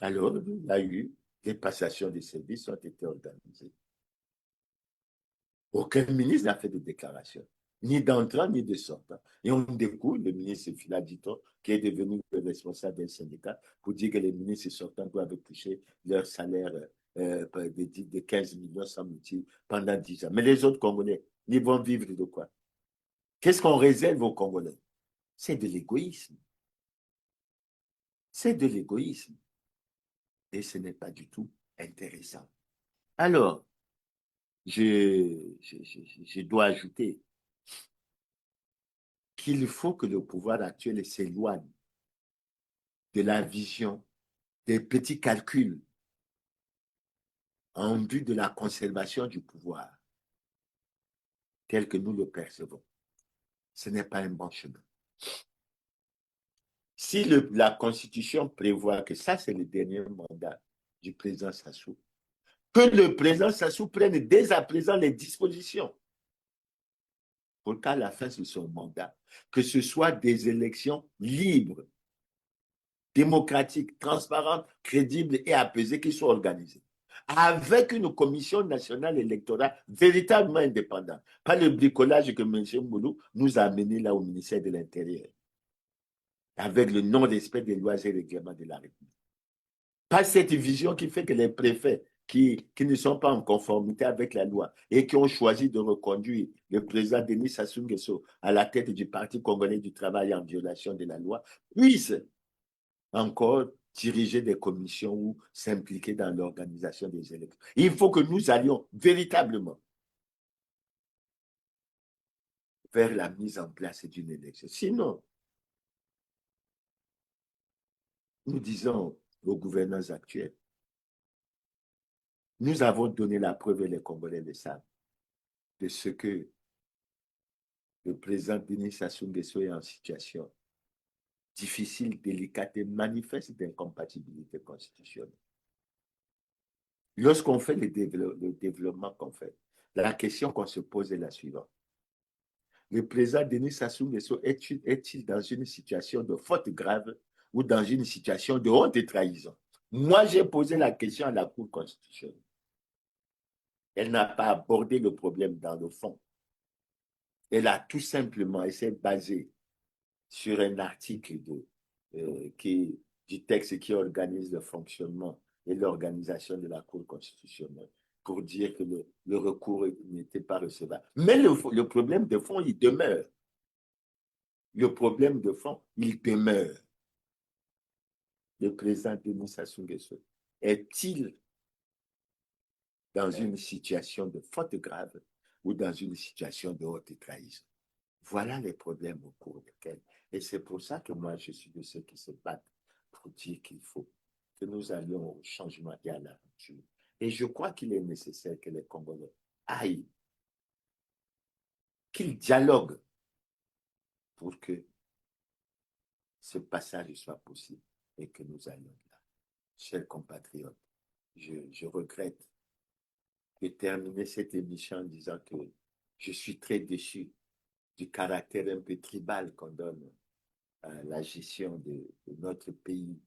Alors, il y a eu des passations de services ont été organisées. Aucun ministre n'a fait de déclaration, ni d'entrant, ni de sortant. Et on découvre le ministre Filadito, qui est devenu le responsable d'un syndicat, pour dire que les ministres sortants doivent toucher leur salaire de 15 millions, semble-t-il, pendant 10 ans. Mais les autres Congolais, ils vont vivre de quoi? Qu'est-ce qu'on réserve aux Congolais? C'est de l'égoïsme. C'est de l'égoïsme. Et ce n'est pas du tout intéressant. Alors, je dois ajouter qu'il faut que le pouvoir actuel s'éloigne de la vision des petits calculs en vue de la conservation du pouvoir tel que nous le percevons. Ce n'est pas un bon chemin. Si la Constitution prévoit que ça, c'est le dernier mandat du président Sassou, que le président Sassou prenne dès à présent les dispositions pour qu'à la fin de son mandat, que ce soit des élections libres, démocratiques, transparentes, crédibles et apaisées qui soient organisées, avec une commission nationale électorale véritablement indépendante. Pas le bricolage que M. Moulou nous a amené là au ministère de l'Intérieur, avec le non-respect des lois et règlements de la République. Pas cette vision qui fait que les préfets qui ne sont pas en conformité avec la loi et qui ont choisi de reconduire le président Denis Sassou Nguesso à la tête du Parti congolais du travail en violation de la loi puissent encore diriger des commissions ou s'impliquer dans l'organisation des élections. Il faut que nous allions véritablement vers la mise en place d'une élection. Sinon, nous disons aux gouvernants actuels, nous avons donné la preuve et les Congolais le savent de ce que le président Denis Sassou Nguesso est en situation difficile, délicate et manifeste d'incompatibilité constitutionnelle. Lorsqu'on fait le développement qu'on fait, la question qu'on se pose est la suivante. Le président Denis Sassou Nguesso est-il dans une situation de faute grave ou dans une situation de honte et trahison? Moi, j'ai posé la question à la Cour constitutionnelle. Elle n'a pas abordé le problème dans le fond. Elle a tout simplement, elle s'est basée sur un article du texte qui organise le fonctionnement et l'organisation de la Cour constitutionnelle pour dire que le recours n'était pas recevable. Mais le problème de fond, il demeure. Le problème de fond, il demeure. Le président Denis Sassou Nguesso est-il dans une situation de faute grave ou dans une situation de haute trahison? Voilà les problèmes au cours desquels. Et c'est pour ça que moi, je suis de ceux qui se battent pour dire qu'il faut que nous allions au changement et à la rupture. Et je crois qu'il est nécessaire que les Congolais aillent, qu'ils dialoguent pour que ce passage soit possible et que nous allions là. Chers compatriotes, je regrette de terminer cette émission en disant que je suis très déçu du caractère un peu tribal qu'on donne à la gestion de notre pays,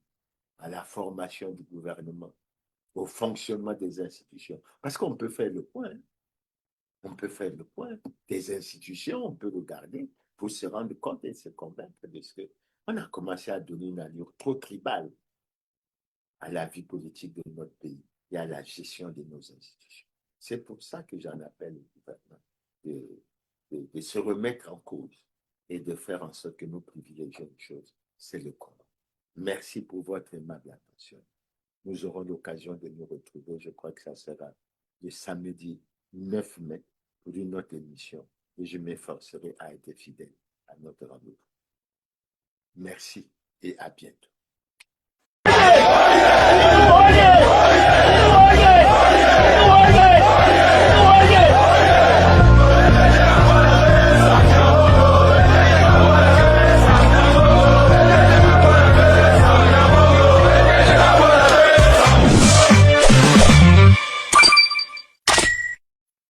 à la formation du gouvernement, au fonctionnement des institutions. Parce qu'on peut faire le point. On peut faire le point des institutions, on peut regarder pour se rendre compte et se convaincre de ce qu'on a commencé à donner une allure trop tribale à la vie politique de notre pays et à la gestion de nos institutions. C'est pour ça que j'en appelle au gouvernement de se remettre en cause et de faire en sorte que nous privilégions une chose, c'est le combat. Merci pour votre aimable attention. Nous aurons l'occasion de nous retrouver, je crois que ça sera le samedi 9 mai pour une autre émission et je m'efforcerai à être fidèle à notre rendez-vous. Merci et à bientôt.